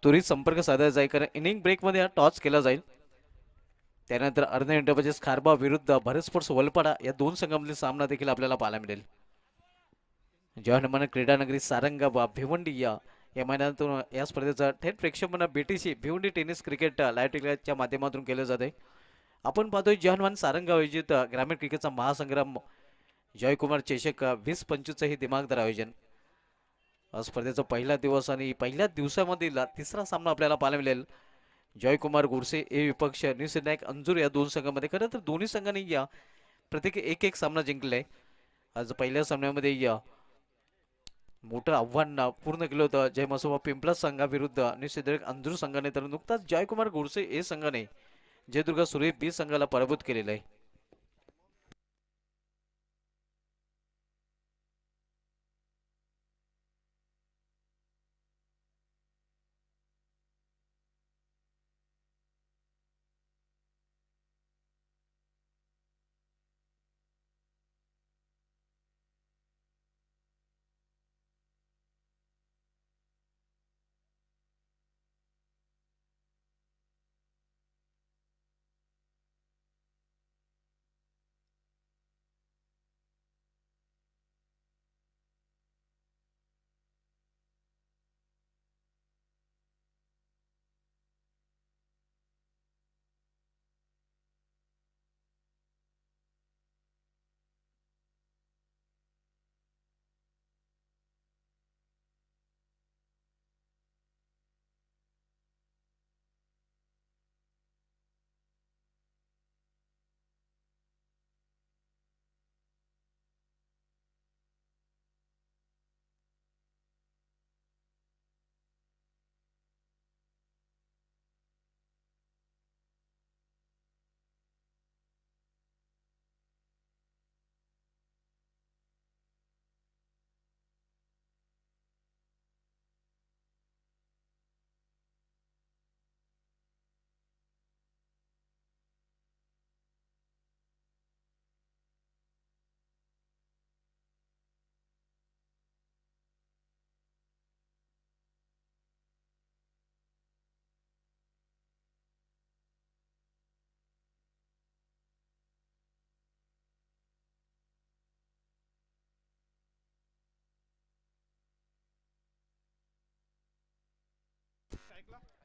त्वरित संपर्क साधायचा आहे, कारण इनिंग ब्रेकमध्ये हा टॉस केला जाईल. त्यानंतर अर्धे इंटरव्ह्यूचे खारबा विरुद्ध भारत स्पोर्ट्स वलपाडा या दोन संघामधील सामना देखील आपल्याला पाहायला मिळेल. जवाहर क्रीडा नगरी सारंगा भिवंडी या मैदानातून या स्पर्धेचा थेट प्रेक्षेपण BTC Bhiwandi tennis cricket live टेलिकास्टच्या माध्यमातून केलं जाते. आपण पाहतोय जवाहर सारंगा आयोजित ग्रामीण क्रिकेटचा महासंग्राम जयकुमार चषक 20-25 हे दिमागदार आयोजन. स्पर्धेचा पहिला दिवस आणि पहिल्याच दिवसामधील तिसरा सामना आपल्याला पाहायला मिळेल. जयकुमार गोडसे ए विपक्ष निसनायक अंजूर या दोन संघांमध्ये. खरं तर दोन्ही संघांनी या प्रत्येकी एक एक सामना जिंकलाय. आज पहिल्या सामन्यामध्ये या मोठं आव्हान पूर्ण केलं होतं जय मसोबा पिंपळा संघाविरुद्ध निसनायक अंजूर संघाने. तर नुकताच जयकुमार गोडसे ए संघाने जयदुर्गा सूर्य बी संघाला पराभूत केलेलं आहे.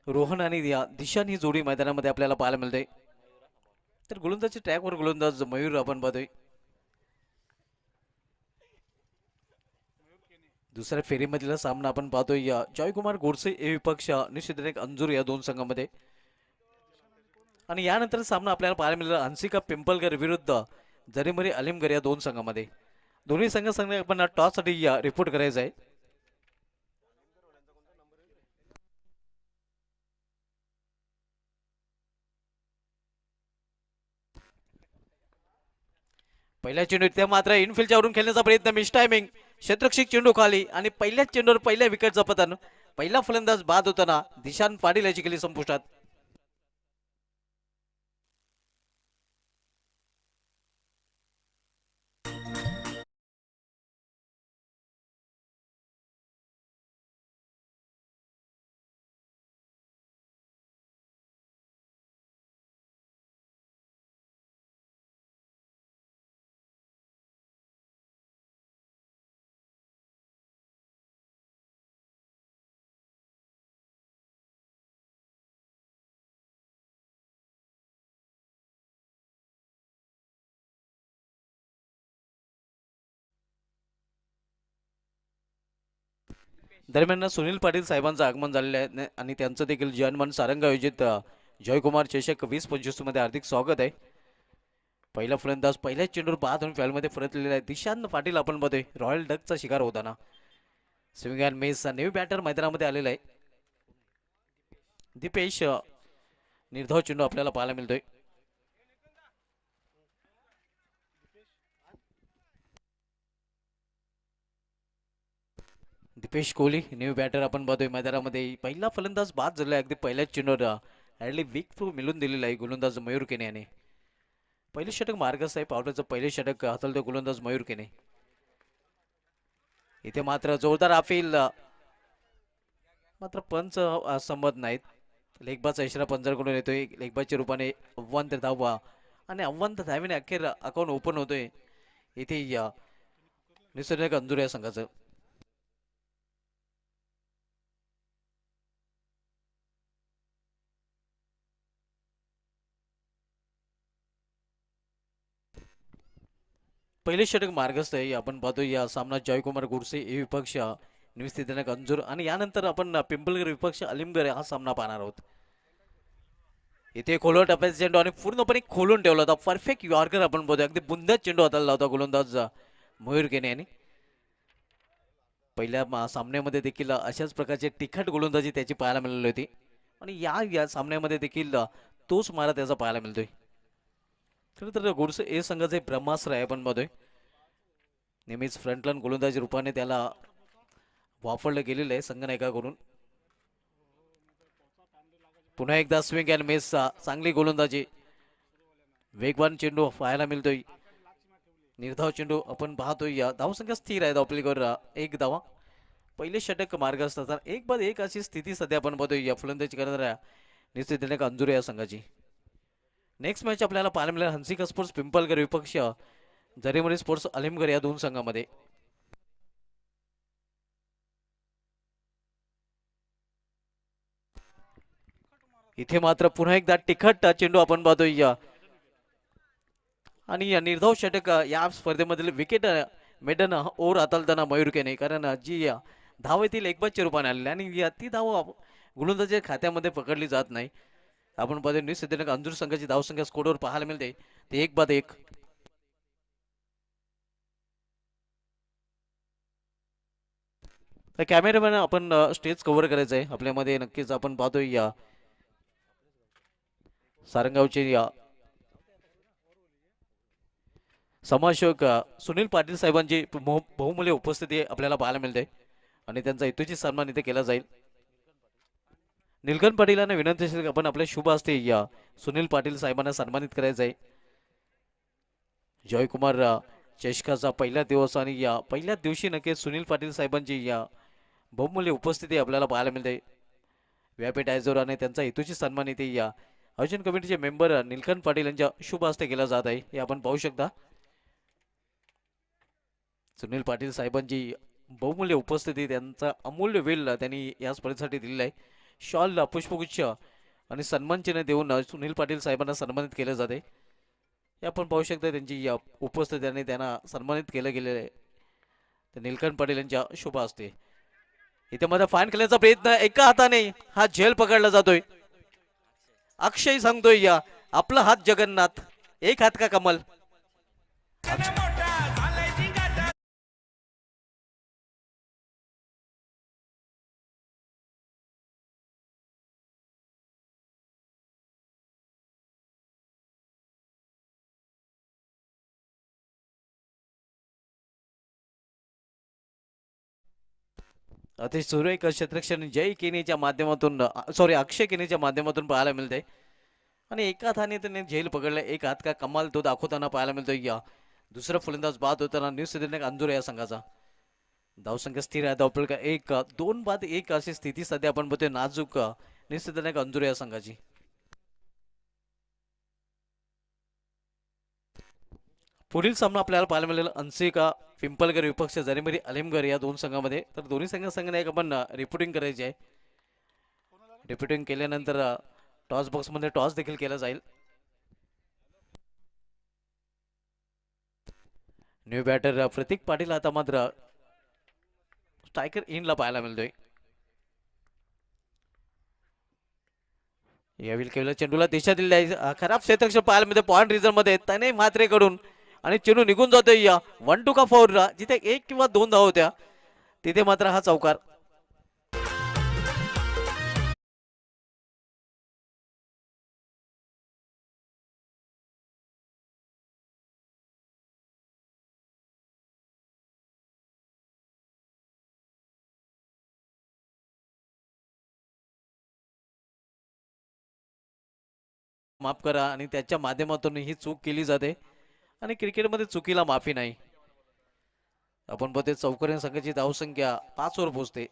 रोहन आणि दिशान ही जोडी मैदानामध्ये आपल्याला पाहायला मिळते. तर गोलंदाजी ट्रॅकवर गोलंदाज मयूर आपण पाहतोय. दुसऱ्या फेरीमधील सामना आपण पाहतोय जयकुमार गोडसे ए विपक्ष निश्चित अंजूर या दोन संघांमध्ये. आणि यानंतर सामना आपल्याला पाहायला मिळाला हंसिका पिंपलकर विरुद्ध जरीमरी अलिमगर या दोन संघांमध्ये. दोन्ही संघ आपण टॉस साठी रिपोर्ट करायचा आहे. पहिल्या चेंडू त्या मात्र इनफिल्डच्या वरून खेळण्याचा प्रयत्न मिस टायमिंग क्षेत्ररक्षक चेंडू खाली आणि पहिल्याच चेंडूवर पहिल्या विकेटचं पतन. पहिला फलंदाज बाद होताना दिशान पाटील याची केली संपुष्टात. दरम्यान सुनील पाटील साहेबांचं आगमन झालेलं आहे आणि त्यांचं देखील जवाहर सारंगा आयोजित जयकुमार चषक 20-25 मध्ये हार्दिक स्वागत आहे. पहिला फलंदाज पहिल्याच चेंडूवर बाद होऊन फॅलमध्ये परतलेला आहे. दिशांत पाटील आपण बघतोय रॉयल डकचा शिकार होताना. Swing and miss new batter मैदानामध्ये आलेला आहे. दीपेश निर्धाव चेंडू आपल्याला पाहायला मिळतोय. दीपेश कोहली न्यू बॅटर आपण बघतोय मैदानामध्ये. पहिला फलंदाज बाद झाला अगदी पहिल्याच चेंडूवर हॅडली वीक थ्रू मिळून दिलेला आहे गोलंदाज मयूर केने याने. पहिले षटक मार्गस्थ आहे. पावसाचं पहिले षटक हाताळतो गोलंदाज मयूर केने. इथे मात्र जोरदार अपील मात्र पंच संमत नाहीत. लेगबाचा इशारा पंचाकडून येतोय. लेगबाच्या रूपाने अव्वल धावा आणि अव्वल धावेने अखेर अकाउंट ओपन होतोय इथे या निसर्ग अंजुर या संघाचं. पहिले षटक मार्गस्थ आहे. आपण पाहतो या सामना जयकुमार गुरसे हे विपक्ष निस्थितीनक अंजूर आणि यानंतर आपण पिंपलगर विपक्ष अलिमगर हा सामना पाहणार आहोत. इथे खोलवर टप्प्याचा चेंडू आणि पूर्णपणे खोलून ठेवला होता. परफेक्ट यॉर्कर आपण बघतो. अगदी बुंदाच चेंडू हाताला लावता गोलंदाज मयूर केने यांनी. पहिल्या सामन्यामध्ये देखील अशाच प्रकारचे तिखट गोलंदाजी त्याची पाहायला मिळाली होती आणि या सामन्यामध्ये देखील तोच मारा त्याचा पाहायला मिळतोय. खरं तर गुरसे ए संघाचे ब्रह्मास्त्र आहे आपण बघतोय. नेहमीच फ्रंटलाईन गोलंदाजी रूपाने त्याला वापरलं गेलेलं आहे संघनायकाकडून. पुन्हा एकदा स्विंग अँड मिस चांगली गोलंदाजी. वेगवान चेंडू पाहायला मिळतोय. निर्धाव चेंडू आपण पाहतोय. या धावसंख्या स्थिर आहे धावपलीवर एक धावा. पहिले षटक मार्गस्थ असतात. एक बाद एक अशी स्थिती सध्या आपण बघतोय या फलंदाजी करणाऱ्या निश्चित अंजुरे या संघाची. नेक्स्ट मॅच आपल्याला पाहायला मिळेल हंसिका स्पोर्ट्स पिंपलगर विपक्ष जरीमरी स्पोर्ट्स अलिमगर या दोन संघामध्ये. इथे मात्र पुन्हा एकदा तिखट चेंडू आपण पाहतोय आणि निर्धाव षटक या स्पर्धेमधील विकेट मेडन ओव्हर हाताळताना मयूर केने. कारण जी धाव आहे ती लेगबाजच्या रूपाने आलेली आणि ती धाव गोलंदाजीच्या खात्यामध्ये पकडली जात नाही. आपण पाहतो निश्चित अंजूर संघाची धावसंख्या स्कोरवर पाहायला मिळते ते एक बाद एक. कॅमेरामॅन आपण स्टेज कव्हर करायचं आहे आपल्यामध्ये. नक्कीच आपण पाहतोय या सारंगावचे या समाजसेवक सुनील पाटील साहेबांची बहुमूल्य उपस्थिती आपल्याला पाहायला मिळते आणि त्यांचा इतुची सन्मान इथे केला जाईल. निलकंठ पाटील यांना विनंती असेल की आपण आपल्या शुभ असते या सुनील पाटील साहेबांना सन्मानित करायचं आहे. जयकुमार चषकाचा पहिला दिवस आणि या पहिल्या दिवशी नक्कीच सुनील पाटील साहेबांची या बहुमूल्य उपस्थिती आपल्याला पाहायला मिळते. व्यापीठ आयझोर आणि त्यांचा हेतूची सन्मान इथे या आयोजन कमिटीचे मेंबर निलकंठ पाटील यांच्या शुभ हस्ते केला जात आहे हे आपण पाहू शकता. सुनील पाटील साहेबांची बहुमूल्य उपस्थिती त्यांचा अमूल्य वेळ त्यांनी या स्पर्धेसाठी दिलेला आहे. शॉल पुष्पगुच्छ आणि सन्मान चिन्ह देऊन सुनील पाटील साहेबांना सन्मानित केले जाते हे आपण पाहू शकता. त्यांची या उपस्थितीने त्यांना सन्मानित केलं गेलेलं आहे निलकंठ पाटील यांच्या शुभ हस्ते. इथे मध्ये फाईन खेळण्याचा प्रयत्न एका हाताने हा झेल पकडला जातोय. अक्षय सांगतोय या आपला हात जगन्नाथ एक हात का कमल. अतिशय सुरेख क्षेत्रक्षण जय केनीच्या माध्यमातून सॉरी अक्षय केनीच्या माध्यमातून पाहायला मिळते आणि एका हाताने त्याने झेल पकडला एक हात का कमाल तो दाखवताना पाहायला मिळतोय. या दुसरा फलंदाज बाद होताना न्यूझीलंड अंजुर या संघाचा. धावसंख्या स्थिर आहे. धावपळ एक दोन बाद एक अशी स्थिती सध्या आपण बघतोय नाजूक न्यूझीलंड अंजुर या संघाची. पुढील सामना आपल्याला पाहायला मिळेल अंसिका पिंपलगर विपक्ष जरीमरी अलिमगर या दोन संघामध्ये. तर दोन्ही संघाने एक आपण रिपोर्टिंग करायची आहे. रिपोर्टिंग केल्यानंतर टॉस बॉक्स मध्ये टॉस देखील केला जाईल. न्यू बॅटर प्रतीक पाटील आता मात्र स्ट्रायकर इनला पाहायला मिळतोय. यावेळी केवळ चेंडूला दिशा दिली आहे. खराब क्षेत्ररक्षण पाहायला मिळते पॉइंट रिझर्व मध्ये त्याने म्हात्रेकडून आणि चेंडू निघून जातोय या 1-2 का फोर. जिथे एक किंवा दोन धाव होत्या तिथे मात्र हा चौकार. माफ करा आणि त्याच्या माध्यमातून ही चूक केली जाते आणि क्रिकेटमध्ये चुकीला माफी नाही. आपण बघते चौकऱ्या संघाची धावसंख्या 5 वर पोहोचते.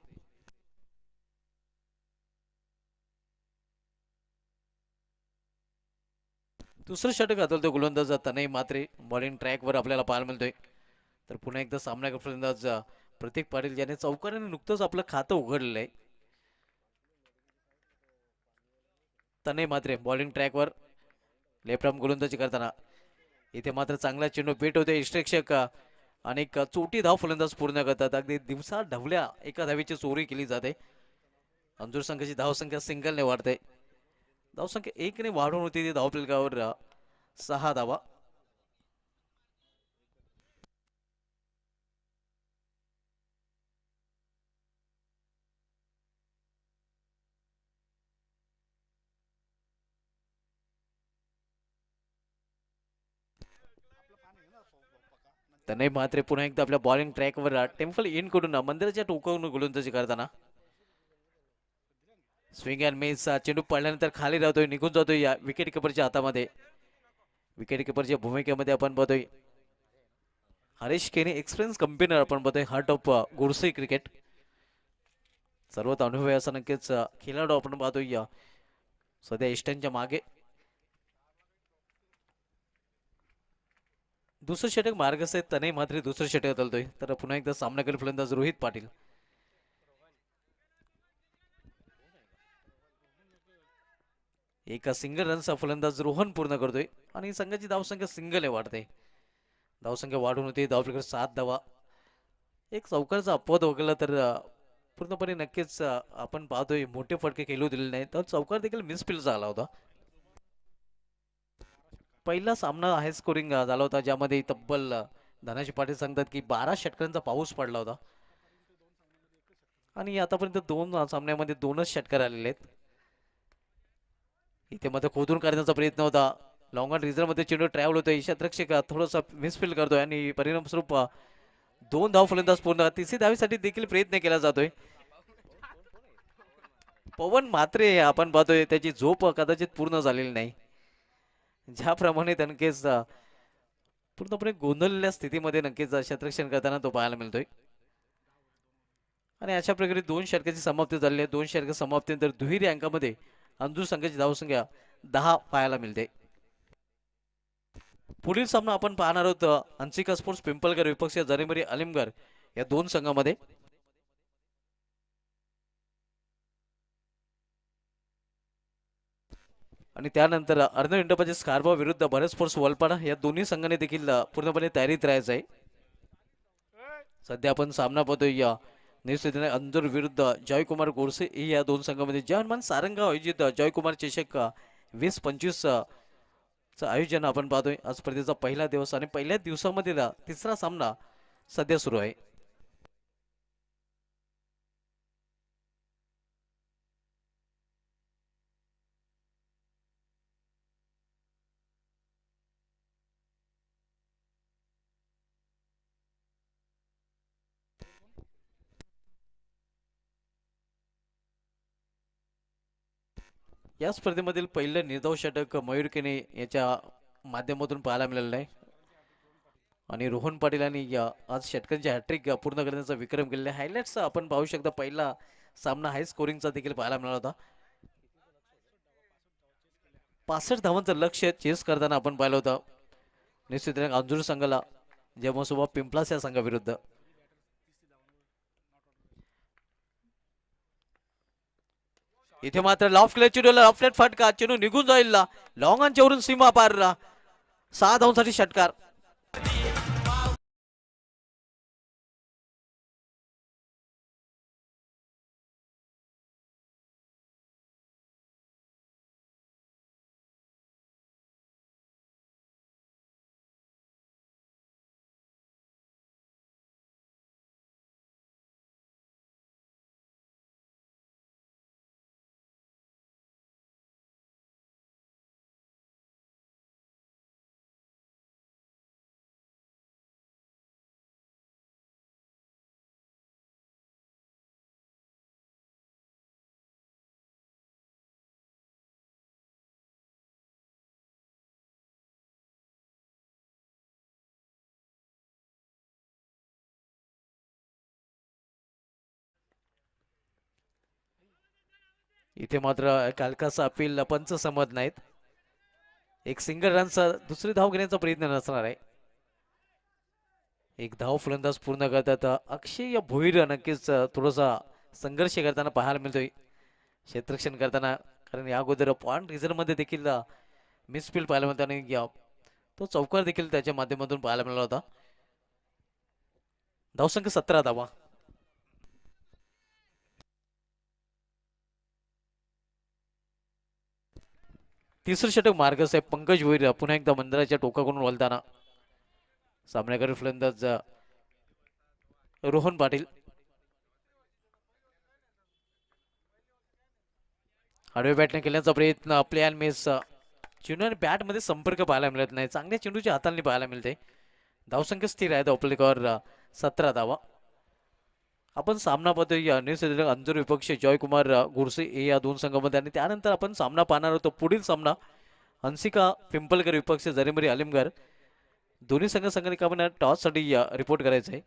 दुसरं षटक हातवतो गोलंदाज तनय मात्रे. बॉलिंग ट्रॅकवर आपल्याला पाहायला मिळतोय. तर पुन्हा एकदा सामना फलंदाज प्रतीक पाटील याने चौकाराने नुकतंच आपलं खातं उघडलेलं आहे. तनय मात्रे बॉलिंग ट्रॅकवर लेफ्ट आर्म गोलंदाजी करताना इथे मात्र चांगला चेंडू बेट होते. इष्टरक्षक आणि एक चोटी धाव फलंदाज पूर्ण करतात. अगदी दिवसा ढवल्या एका धावीची चोरी केली जाते. अंजूर संघाची धावसंख्या सिंगलने वाढते. धावसंख्या 1 ने वाढून होती ती धावफलकावर 6 धावा. तनय मात्रे पुन्हा एकदा आपल्या बॉलिंग ट्रॅकवर टेम्पल इन कडून मंदिराच्या टोकावरून गोलंदाजी करताना स्विंग अँड मिस. चेंडू पडल्यानंतर खाली राहतोय, निघून जातोय या विकेट किपरच्या हातामध्ये. विकेट किपरच्या भूमिकेमध्ये आपण बघतोय हरीश केने, एक्सपिरियन्स कंपनी आपण बघतोय हार्ट ऑफ गोरसे क्रिकेट. सर्वात अनुभवी असा नक्कीच खेळाडू आपण पाहतोय या सध्या इष्टांच्या मागे. दुसरं षटक मार्गस्थ आहेत तनय मात्र दुसरं षटक चालतोय. तर पुन्हा एकदा सामना करेल फलंदाज रोहित पाटील. एका सिंगल रनचा फलंदाज रोहन पूर्ण करतोय आणि संघाची धावसंख्या सिंगल आहे वाढते. धावसंख्या वाढून होती. धावफलकावर 7 धावा. एक चौकारचा अपवाद वगळला तर पूर्णपणे नक्कीच आपण पाहतोय मोठे फटके खेळू दिले नाही. तर चौकार देखील मिसफिल झाला होता. पहिला सामना हाय स्कोरिंग झाला होता ज्यामध्ये तब्बल धनाजी पाटील सांगतात की 12 षटकांचा पाऊस पडला होता आणि आतापर्यंत 2 सामन्यामध्ये 2च षटकार आलेले आहेत. इथे मध्ये खोदून काढण्याचा प्रयत्न होता. लॉंग ऑन रिझर्व मध्ये चेंडू ट्रॅव्हल होतोय. षटरक्षक थोडासा मिसफिल करतोय आणि परिणाम स्वरूप 2 धाव फलंदाज पूर्ण. तिसरी धावीसाठी देखील प्रयत्न केला जातोय. पवन म्हात्रे आपण पाहतोय त्याची झोप कदाचित पूर्ण झालेली नाही. ज्याप्रमाणे नक्कीच पूर्णपणे गोंधळलेल्या स्थितीमध्ये नक्कीच क्षेत्ररक्षण करताना तो पाहायला मिळतोय. आणि अशा प्रकारे 2 षटकाची समाप्ती झाली आहे. 2 षटक समाप्तीनंतर दुहेरी अंकामध्ये अंजूर संघाची धावसंख्या 10 पाहायला मिळते. पुढील सामना आपण पाहणार आहोत अंशिका स्पोर्ट्स पिंपलगर विपक्षीय जरीमरी अलिमगर या 2 संघामध्ये. आणि त्यानंतर अर्नव इंटरप्राइजेस स्कार्बो विरुद्ध भरत स्पोर्ट्स वलपाडा या दोन्ही संघाने देखील पूर्णपणे तयारीत राहायचं आहे. सध्या आपण सामना पाहतोय या निश्चितने अंजूर विरुद्ध जयकुमार गोरसे या 2 संघामध्ये जवानमान सारंगाव आयोजित जयकुमार चषक 20-25 चं आयोजन आपण पाहतोय. आज स्पर्धेचा पहिला दिवस आणि पहिल्याच दिवसामध्ये तिसरा सामना सध्या सुरू आहे. या स्पर्धेमधील पहिलं निर्धाव षटक मयूर केने याच्या माध्यमातून पाहायला मिळालेलं आहे आणि रोहन पाटील यांनी आज षटकांची हॅट्रिक पूर्ण करण्याचा विक्रम केलेला आहे. हायलाइट्स आपण पाहू शकता. पहिला सामना हाय स्कोरिंगचा देखील पाहायला मिळाला होता. 65 धावांचं लक्ष्य चेस करताना आपण पाहिलं होतं निश्चितपणे अंजूर संघाला जेव्हा सोबत पिंपलास या संघाविरुद्ध. इथे मात्र लॉफ्ट ऑफलेट फटका चेंडू निघून जाईल. लॉंग ऑनच्या वरून सीमा पार 6 धावांसाठी षटकार. इथे मात्र कालकाचा अपील पंच समज नाहीत. एक सिंगल रनचा दुसरी धाव घेण्याचा प्रयत्न नसणार आहे. एक धाव फलंदाज पूर्ण करतात अक्षय भोईर. नक्कीच थोडासा संघर्ष करताना पाहायला मिळतोय क्षेत्ररक्षण करताना, कारण या अगोदर पॉइंट रिझर्व मध्ये देखील मिसफील्ड पाहायला मिळतो आणि तो चौकार देखील त्याच्या माध्यमातून पाहायला मिळाला होता. धावसंख्या 17 धावा. तिसरं षटक मार्गस आहे पंकज भोईर पुन्हा एकदा मंदिराच्या टोकाकडून वळताना. सामन्याकडे फलंदाज रोहन पाटील. आडवे बॅटने केल्याचा प्रयत्न प्लेन मिस. चेंडू आणि बॅट मध्ये संपर्क पाहायला मिळत नाही. चांगल्या चेंडूच्या हाताने पाहायला मिळते. धावसंख्या स्थिर आहे आपल्यावर 17 धावा. आपण सामना पाहतोय न्यूझीलंड अंजुर विपक्ष जॉयकुमार गुरसे या दोन संघामध्ये, आणि त्यानंतर आपण सामना पाहणार होतो पुढील सामना हंसिका पिंपलकर विपक्ष जरीमरी आलिमगर. दोन्ही संघांना टॉस साठी रिपोर्ट करायचं आहे.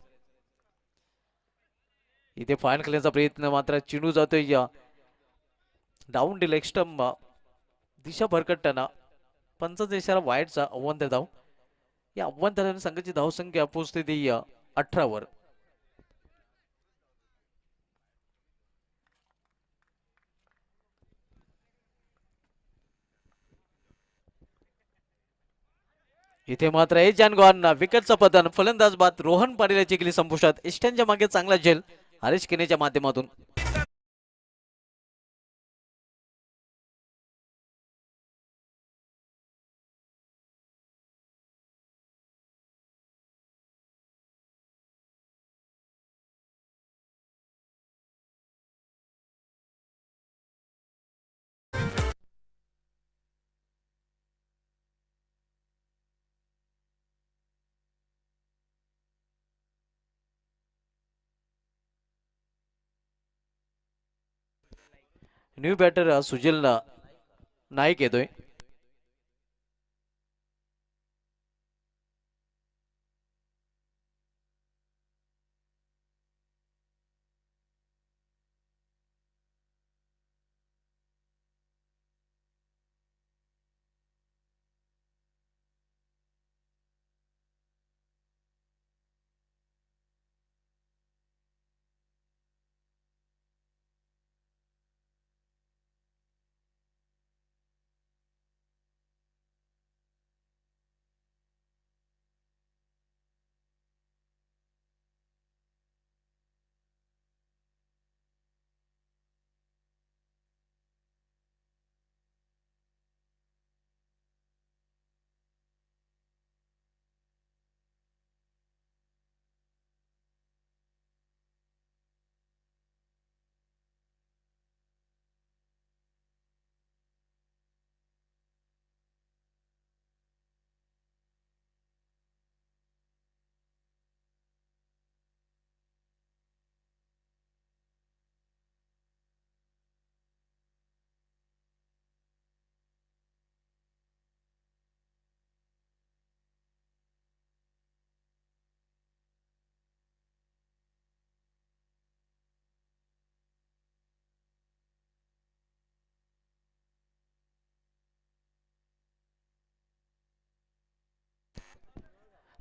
इथे फाईन खेळण्याचा प्रयत्न मात्र चेंडू जातोय डाऊन डी लेग स्टंप. दिशा भरकटताना पंचाचा इशारा वाईटचा. अव्वल धाव. या अव्वल संघाची धावसंख्या पोहोचते ती 18 वर. इथे मात्र एजान गॉन विकेटचा पतन. फलंदाज बाद रोहन पाटील याची केली संपुष्टात. इष्टांच्या मागे चांगला झेल हरीश केनेच्या माध्यमातून. न्यू बॅटर सुजल नाईक येतोय.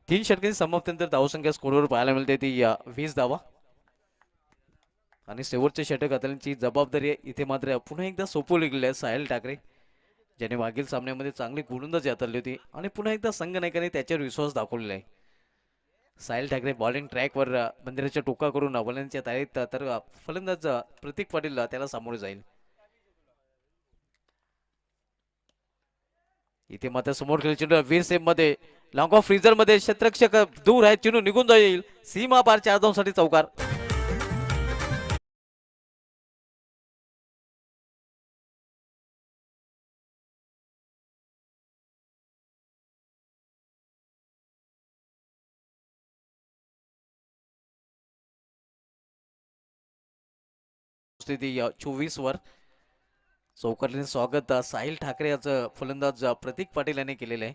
तीन षटकांची समाप्तीनंतर धावसंख्या स्कोरवर पाहायला मिळते ती 20 धावा. आणि शेवटचे षटक हाताळण्याची जबाबदारी इथे मात्र पुन्हा एकदा सोपवली गेली आहे साहिल ठाकरे, ज्याने मागील सामन्यामध्ये चांगली गोलंदाजी हाताळली होती आणि पुन्हा एकदा संघ नायकाने त्याच्यावर विश्वास दाखवलेला आहे. साहिल ठाकरे बॉलिंग ट्रॅकवर बंदिराच्या टोका करून वलयांच्या तयारीत, तर फलंदाज प्रतीक पाटील त्याला सामोरे जाईल. इथे मात्र समोर खेळ चेंडू वीर सेम मध्ये लॉंग ऑफ फ्रीजर मध्ये क्षेत्ररक्षक दूर आहे. चेंडू निघून जाईल सीमा पार 4 धावांसाठी चौकार. स्थिती 24 वर. चौकारने स्वागत साहिल ठाकरे याचं फलंदाज प्रतीक पाटील यांनी केलेलं आहे.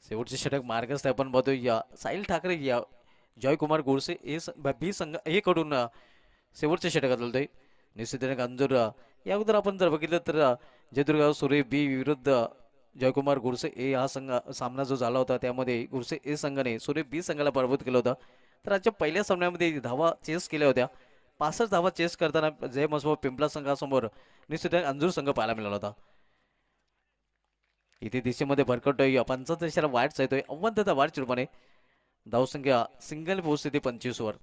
शेवटचे षटक मार्गस्थ आपण बघतोय साहिल ठाकरे जॉयकुमार गोडसे बी संघ हे कडून शेवटचे षटक बदलतोय. निश्चितपणे अंजूर या अगोदर आपण जर बघितलं तर जयदुर्गाव सुरे बी विरुद्ध जयकुमार गुरसे ए हा सामना जो झाला होता त्यामध्ये गुरसे ए संघाने सुरे बी संघाला पराभूत केलं होतं. तर आजच्या पहिल्या सामन्यामध्ये धावा चेस केल्या होत्या. 65 धावा चेस करताना जय मसोबा पिंपला संघासमोर निश्चित अंजूर संघ पाहायला मिळाला होता. इथे दिशेमध्ये भरकटतोय 45 वाईट येतोय अव्वंतता वाढ चिरपणे धावसंख्या सिंगल पोहोचते 25 वर.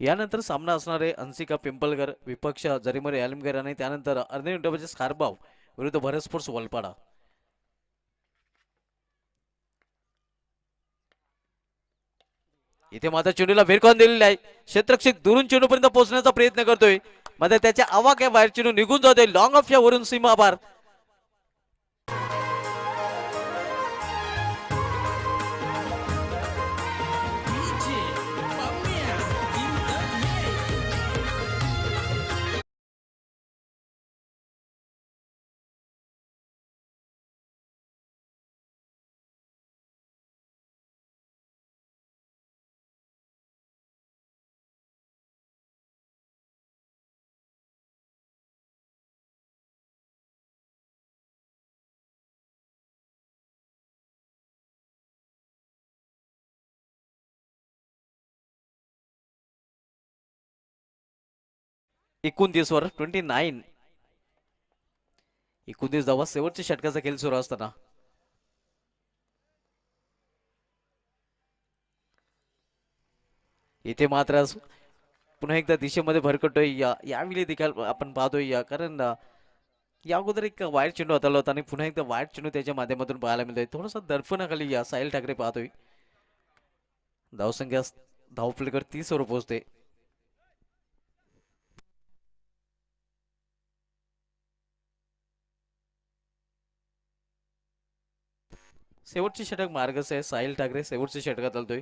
यानंतर सामना असणार आहे अंसिका पिंपलकर विपक्ष जरीमरे आलमगीर आणि त्यानंतर अर्धे खारबाव विरुद्ध भरत स्पोर्ट्स वलपाडा. इथे मात्र चेंडूला वेरकावून दिलेला आहे. क्षेत्ररक्षक दुरून चेंडूपर्यंत पोहोचण्याचा प्रयत्न करतोय मध्ये त्याच्या आवाक्या बाहेर चेंडू निघून जातोय. लॉंग ऑफच्या वरून सीमा बार. एकोणतीस वर 29. 29 धावा शेवटच्या षटकाचा खेळ सुरू असताना इथे मात्र पुन्हा एकदा दिशेमध्ये भरकटतोय. यावेळी देखील आपण पाहतोय कारण या अगोदर एक वाईट चेंडू हाताळला होता आणि पुन्हा एकदा वाईट चेंडू त्याच्या माध्यमातून पाहायला मिळतोय. थोडासा दर्पणाखाली या साहिल ठाकरे पाहतोय. धावसंख्या धावफलकर 30 वर पोहोचते. शेवटचे षटक मार्गच आहे. साहिल ठाकरे शेवटच्या षटकात आलतोय.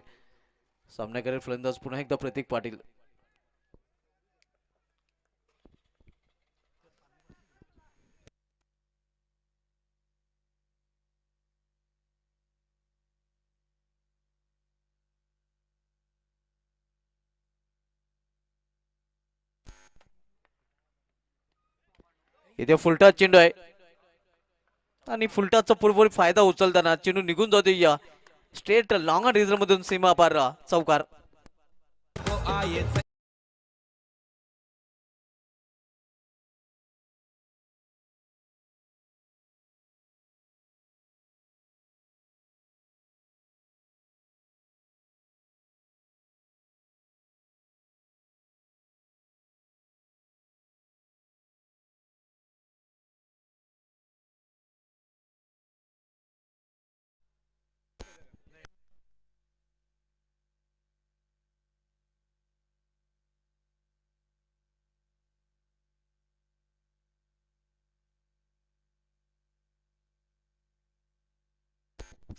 सामनाकडे फलंदाज पुन्हा एकदा प्रतीक पाटील. इथे फुलटा चेंडू आहे आणि फुलटाचा पूर्वपरी फायदा उचलताना चेंडू निघून जातो या स्ट्रेट लॉंग रिझर मधून सीमा पार चौकार.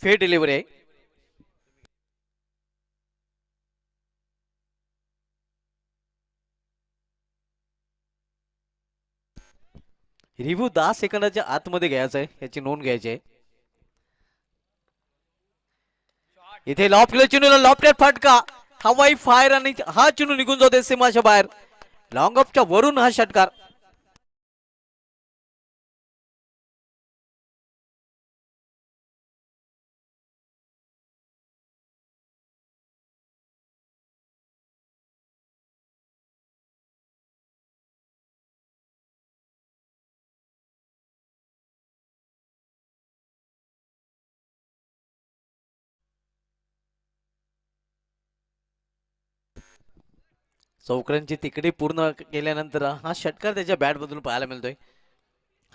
फेर डिलिव्हरी आहे. रिव्ह्यू 10 सेकंदाच्या आतमध्ये घ्यायचा आहे याची नोंद घ्यायची आहे. इथे लॉफ केलं चेंडूला लॉफ्टेड फटका हवाई फायर आणि हा चेंडू निघून जातो सीमाच्या बाहेर. लॉंग ऑफच्या वरून हा षटकार. चौकरांची तिकडे पूर्ण केल्यानंतर हा षटकार त्याच्या बॅट मधून पाहायला मिळतोय.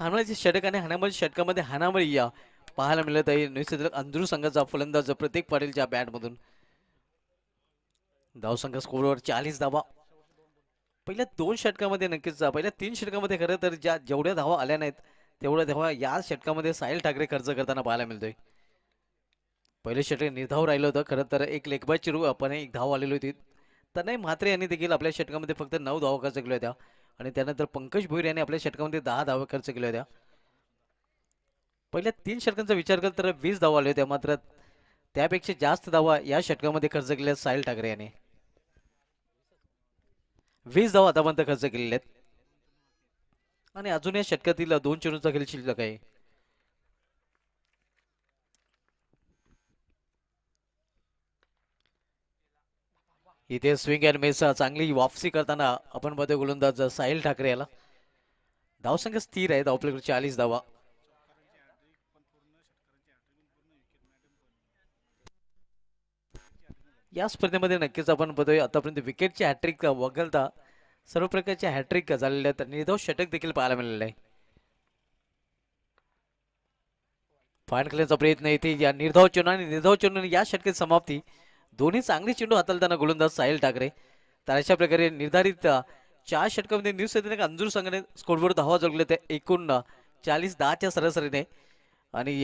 हाणामारीचे षटक आणि हाणामारी षटकामध्ये हाणामारी या पाहायला मिळत आहे. निश्चित अंधरू संघाचा फलंदाज प्रतीक पाटीलच्या बॅट मधून. धावसंख्या स्कोरवर 40 धावा. पहिल्या 2 षटकामध्ये नक्कीच पहिल्या 3 षटकामध्ये खरं तर जेवढ्या धावा आल्या नाहीत तेवढ्या धावा या षटकामध्ये साहिल ठाकरे खर्च करताना पाहायला मिळतोय. पहिले षटक निर्धाव राहिलं होतं खरं तर एक लेगबाज चिरू आपण एक धाव आलेली होती. तनय म्हात्रे यांनी देखील आपल्या षटकामध्ये फक्त 9 धावा खर्च केल्या होत्या आणि त्यानंतर पंकज भोईर यांनी आपल्या षटकामध्ये 10 धावा खर्च केल्या होत्या. पहिल्या 3 षटकांचा विचार केला तर 20 धावा आल्या होत्या. मात्र त्यापेक्षा जास्त धावा या षटकामध्ये खर्च केल्या साहिल ठाकरे यांनी. 20 धावा आतापर्यंत खर्च केलेल्या आहेत. आणि अजून या षटकातील 2 चेंडूचा खेळ शिल्लक आहे. इथे स्विंग अँड मिस चांगली वापसी करताना आपण मध्ये गोलंदाज साहिल ठाकरे याला. धावसंख्या स्थिर आहे, धावपलीकडे 40 धावा. या स्पर्धेमध्ये नक्कीच आपण बघतोय आतापर्यंत विकेटची हॅट्रिक वगळता सर्व प्रकारच्या हॅट्रिक झालेल्या आहेत. निर्धाव षटक देखील पाहायला मिळालेलं आहे. फाईन खेळण्याचा प्रयत्न इथे या निर्धाव चेंडू आणि निर्धाव चेंडू या षटकाची समाप्ती. दोन्ही चांगली चेंडू हाताळताना गोलंदाज साहिल ठाकरे. तर अशा प्रकारे निर्धारित 4 षटकामध्ये न्यू सैनिक अंजूर संघाने स्कोरवर धावा जोडले ते एकूण 40-10च्या सरासरीने. आणि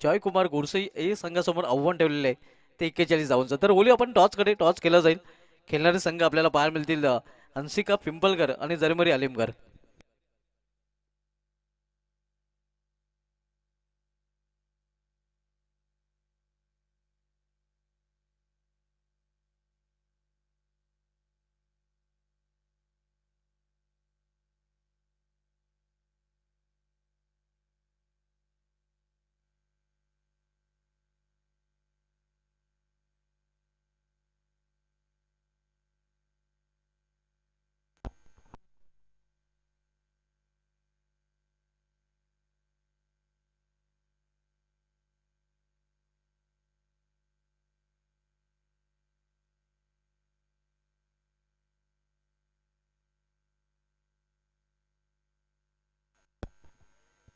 जयकुमार गोडसे हे संघासमोर आव्हान ठेवलेले आहे ते 41 धावांचं. तर ओली आपण टॉस केला जाईल. खेळणारे संघ आपल्याला पाहायला मिळतील हंसिका पिंपलकर आणि जरमरी आलिमगर.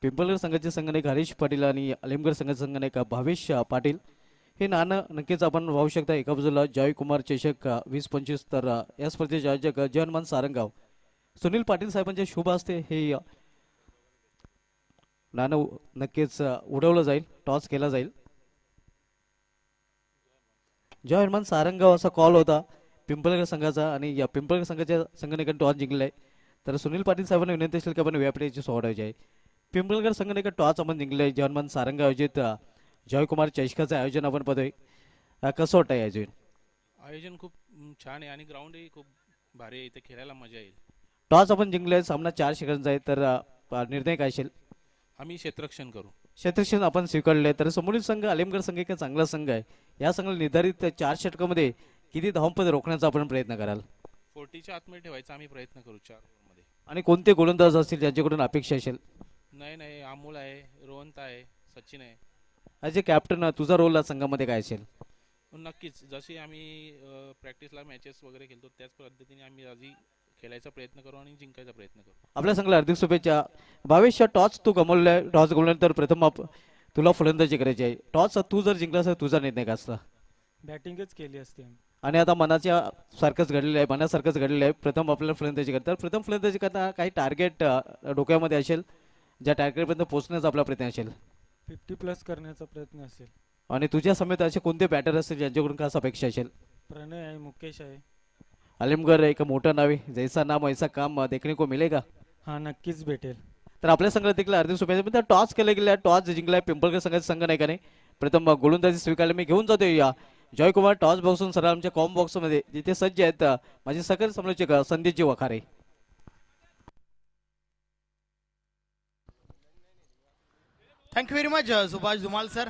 पिंपळगर संघाचे संघनायक हरीश पाटील आणि अलिमगड संघाचे संघनायक भावेश पाटील हे नाणं नक्कीच आपण पाहू शकता. एका बाजूला जयकुमार चषक 20-25, तर या स्पर्धेचे आयोजक जयहनुमान सारंगाव सुनील पाटील साहेबांच्या शुभ हस्ते हे नाणं नक्कीच उडवलं जाईल, टॉस केला जाईल. जय हनुमान सारंगाव असा कॉल होता पिंपळगर संघाचा आणि या पिंपळगर संघाच्या संघनायकांनी टॉस जिंकलाय. तर सुनील पाटील साहेबांना विनंती असेल की आपण व्यापाऱ्याची सोडायची आहे. पिंपळगर संघाने टॉस आपण जिंकले. जयहनुमान सारंगाव आयोजित जयकुमार चषकाचं आयोजन आपण पाहतोय. कसं वाटतंय अजून? आयोजन खूप छान आहे आणि ग्राउंडही खूप भारी आहे, इथे खेळायला मजा येईल. टॉस आपण जिंकले, सामना 4 षटकांचा आहे, तर निर्णय काय असेल? आम्ही क्षेत्ररक्षण करू. क्षेत्ररक्षण आपण स्वीकारले. तर समोरील संघ अलिमगड संघ एक चांगला संघ आहे. या संघाला निर्धारित 4 षटकामध्ये किती धावांपर्यंत रोखण्याचा आपण प्रयत्न कराल? 40च्या आतमध्ये ठेवायचा आम्ही प्रयत्न करू 4 ओव्हरमध्ये. आणि कोणते गोलंदाज असतील ज्यांच्याकडून अपेक्षा असेल? नाही, अमोल आहे, रोहंत आहे, सचिन आहे. ॲज ए कॅप्टन तुझा रोल संघामध्ये काय असेल? नक्कीच जशी आम्ही प्रॅक्टिसला मॅचेस वगैरे खेळतो त्याच पद्धतीने आम्ही आधी खेळायचा प्रयत्न करू आणि जिंकायचा प्रयत्न करू. आपल्या संघाला हार्दिक शुभेच्छा. भावेशच्या टॉस तू गमावलाय. टॉस गमावल्यानंतर प्रथम तुला फलंदाजी करायची आहे. टॉस तू जर जिंकलास तर तुझा निर्णय काय असता? बॅटिंगच केली असते. आणि आता मनाच्या सारखंच घडलेलं आहे, मनासारखंच घडलेलं आहे. प्रथम आपल्याला फलंदाजी करतात. प्रथम फलंदाजी करताना काही टार्गेट डोक्यामध्ये असेल, ज्या टार्गेटपर्यंत पोहोचण्याचा आपला प्रयत्न असेल? 50+ करण्याचा प्रयत्न असेल. आणि तुझ्या समेत असे कोणते बॅटर असतील ज्यांच्याकडून खास अपेक्षा असेल? प्रणय आहे, मुकेश आहे. आलिमगर एक मोठं नाव आहे. जैसा नाम वैसा काम देखने को मिलेगा. हा नक्कीच भेटेल. तर आपल्या संघात देखील हार्दिक शुभेच्छा. टॉस केला गेला, टॉस जिंकलाय पिंपळकर संघाच्या संघनायकाने. प्रथम गोलंदाजी स्वीकारले. मी घेऊन जातोय या जयकुमार टॉस बॉक्सून सरळ आमच्या कॉम बॉक्समध्ये जिथे सज्ज आहेत माझे सकल समालोचक Sandeep ji Wakhare. Thank you very much Subhash Dhumal sir.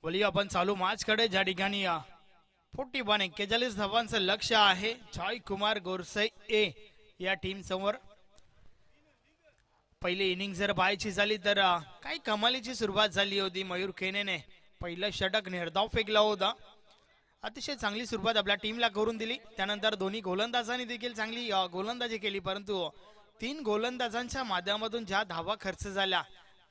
बोलिए आपण चालू मॅच कडे, ज्या ठिकाणी 41 धावांचं लक्ष आहे जयकुमार गोरसई ए या टीम समोर. पहिली इनिंग जर पाहायची झाली तर काही कमालीची सुरुवात झाली होती. मयूर खेनेने पहिलं षटक निर्धाव फेकला होता. अतिशय चांगली सुरुवात आपल्या टीमला करून दिली. त्यानंतर दोन्ही गोलंदाजांनी देखील चांगली गोलंदाजी केली, परंतु 3 गोलंदाजांच्या माध्यमातून ज्या धावा खर्च झाल्या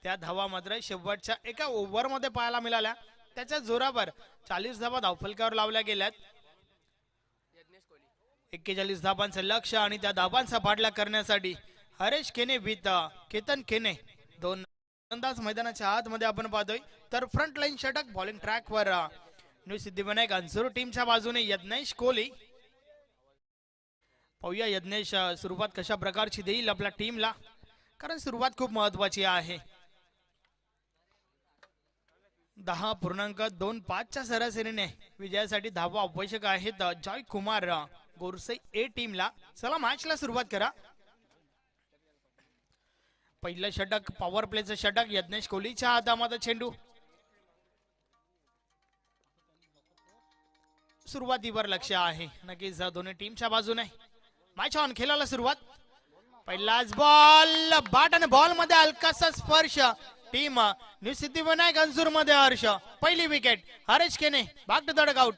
त्या धावा मात्र शेवटच्या एका ओव्हरमध्ये पाहायला मिळाल्या. त्याच्या जोरावर 40 धावा धावफलकावर लावल्या गेल्यात. 41 धावांचं लक्ष आणि त्या धावांचा पाठलाग करण्यासाठी हरेश केने विथ केतन केने दोन गोलंदाज मैदानाच्या आतमध्ये आपण पाहतोय. तर फ्रंट लाईन षटक बॉलिंग ट्रॅकवर न्यू सिद्धिविनायक अंसुर टीमच्या बाजूने यज्ञेश कोहली. पाहूया यज्ञेश सुरुवात कशा प्रकारची देईल आपल्या टीमला, कारण सुरुवात खूप महत्वाची आहे. 10.25च्या सरासरीने विजयासाठी धावा आवश्यक आहेत जयकुमार गोरसई ए टीमला. चला मॅचला सुरुवात करा. पहिलं षटक पॉवर प्लेचं षटक यज्ञेश कोहलीच्या हातामध्ये चेंडू. सुरुवातीवर लक्ष आहे नक्कीच दोन्ही टीमच्या बाजूने. मॅच ऑन, खेळायला सुरुवात. पहिलाच बॉल बॅट आणि बॉल मध्ये हलकासा स्पर्श. टीम न्यू सिद्धिविनायक अंजूर मध्ये हर्ष. पहिली विकेट हरेश केने, बॅक टू द डगआउट.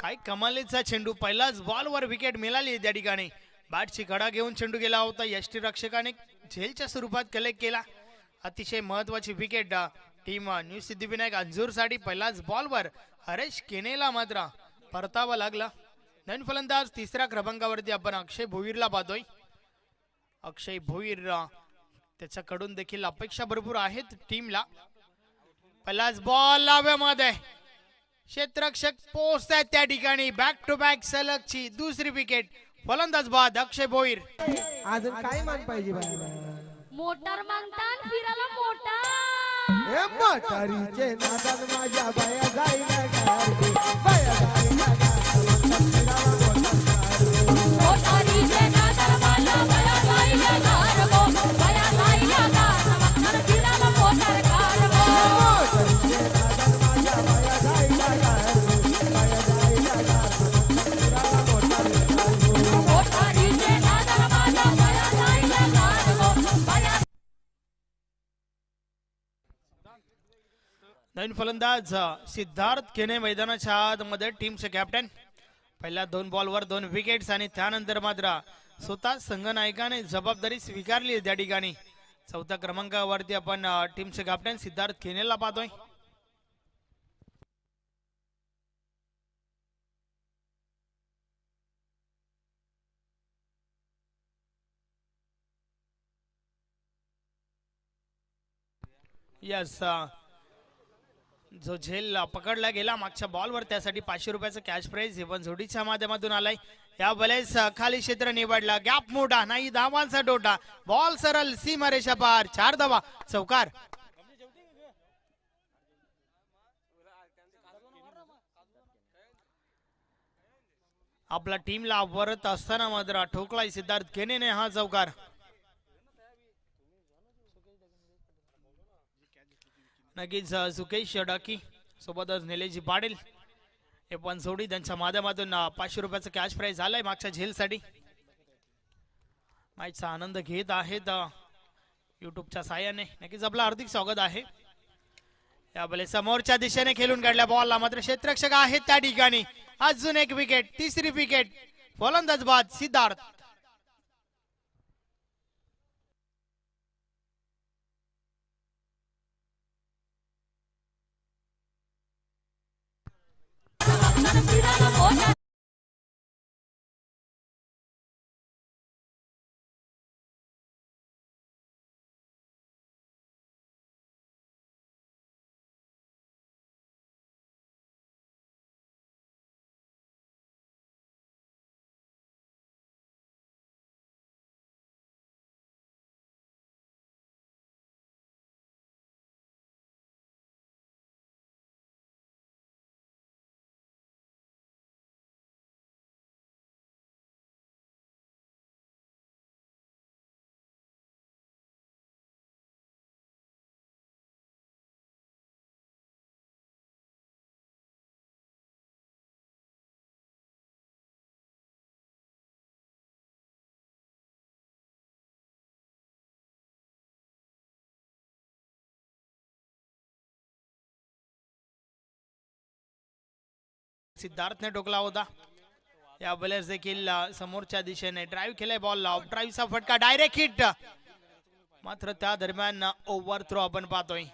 काय कमालीचा चेंडू. पहिलाच बॉलवर विकेट मिळाली त्या ठिकाणी. बॅटची कडा घेऊन चेंडू गेला होता. यष्टीरक्षकाने झेलच्या स्वरूपात कलेक्ट केला. अतिशय महत्वाची wicket team new Siddhivinayak Anjur साठी. पहिलाच बॉलवर हरेश केनेला मात्र परतावा लागला. नवीन फलंदाज तिसऱ्या क्रमांकावरती आपण अक्षय भोईरला पाहतोय. अक्षय भोईर त्याच्याकडून देखील अपेक्षा भरपूर आहेत टीमला. पहिलाच बॉल लाव्यामध्ये क्षेत्ररक्षक पोहोचतायत त्या ठिकाणी. बॅक टू बॅक सलगची दुसरी विकेट. फलंदाज बाद अक्षय भोईर. अजून काय मान पाहिजे बाळाला? मोटार मागतान फिरायला मोटार. हे म्हातारीचे नादात माझ्या बाया जाईना गारगे, बाया जाईना गारगे, फिरायला मोटारीचे नादात माझ्या बाया जाईना गारगो, बाया जाईना गारगो, मोटार फिरायला मोटार गारगो. म्हातारीचे नादात माझ्या बाया जाईना गारगे, बाया जाईना गारगे, फिरायला मोटार गारगे. मोटारीचे नादात माझ्या बाया जाईना गारगो, बाया. नवीन फलंदाज सिद्धार्थ केने मैदानाच्या आतमध्ये टीमचे कॅप्टन. पहिल्या 2 बॉलवर 2 विकेट्स आणि त्यानंतर मात्र स्वतः संघनायकाने जबाबदारी स्वीकारली त्या ठिकाणी. चौथ्या क्रमांकावरती आपण टीमचे कॅप्टन सिद्धार्थ केनेला पाहतोय. यस, जो झेल पकडला गेला मागच्या बॉलवर त्यासाठी 500 रुपयाचं कॅश प्राइज इव्हन जोडीच्या माध्यमातून आलाय. या वेळेस खाली क्षेत्र निवडला. गॅप मोठा नाही, धावांचा डोटा. बॉल सरळ सीमारेषा पार. 4 धावा, चौकार. आपला टीमला वरत असताना मात्र ठोकलाय सिद्धार्थ केनेने हा चौकार. नक्कीच सुकेश डाकी सोबतच निलेशजी पाटील हे पण जोडी त्यांच्या माध्यमातून 500 रुपयाचं कॅश प्राइज आलाय मागच्या झेलसाठी. मॅचचा आनंद घेत आहेत युट्यूबच्या साहाय्याने. नक्कीच आपलं हार्दिक स्वागत आहे. यावेळेस समोरच्या दिशेने खेळून काढल्या बॉलला मात्र क्षेत्ररक्षक आहेत त्या ठिकाणी. अजून एक विकेट, तिसरी विकेट. फलंदाज बाद सिद्धार्थ. फिरायला मोटार. सिद्धार्थने टोकला होता. या वेळेस देखील समोरच्या दिशेने ड्राईव्ह केलाय बॉल. ड्राईव्हचा फटका, डायरेक्ट हिट. मात्र त्या दरम्यान ओव्हर थ्रो आपण पाहतोय.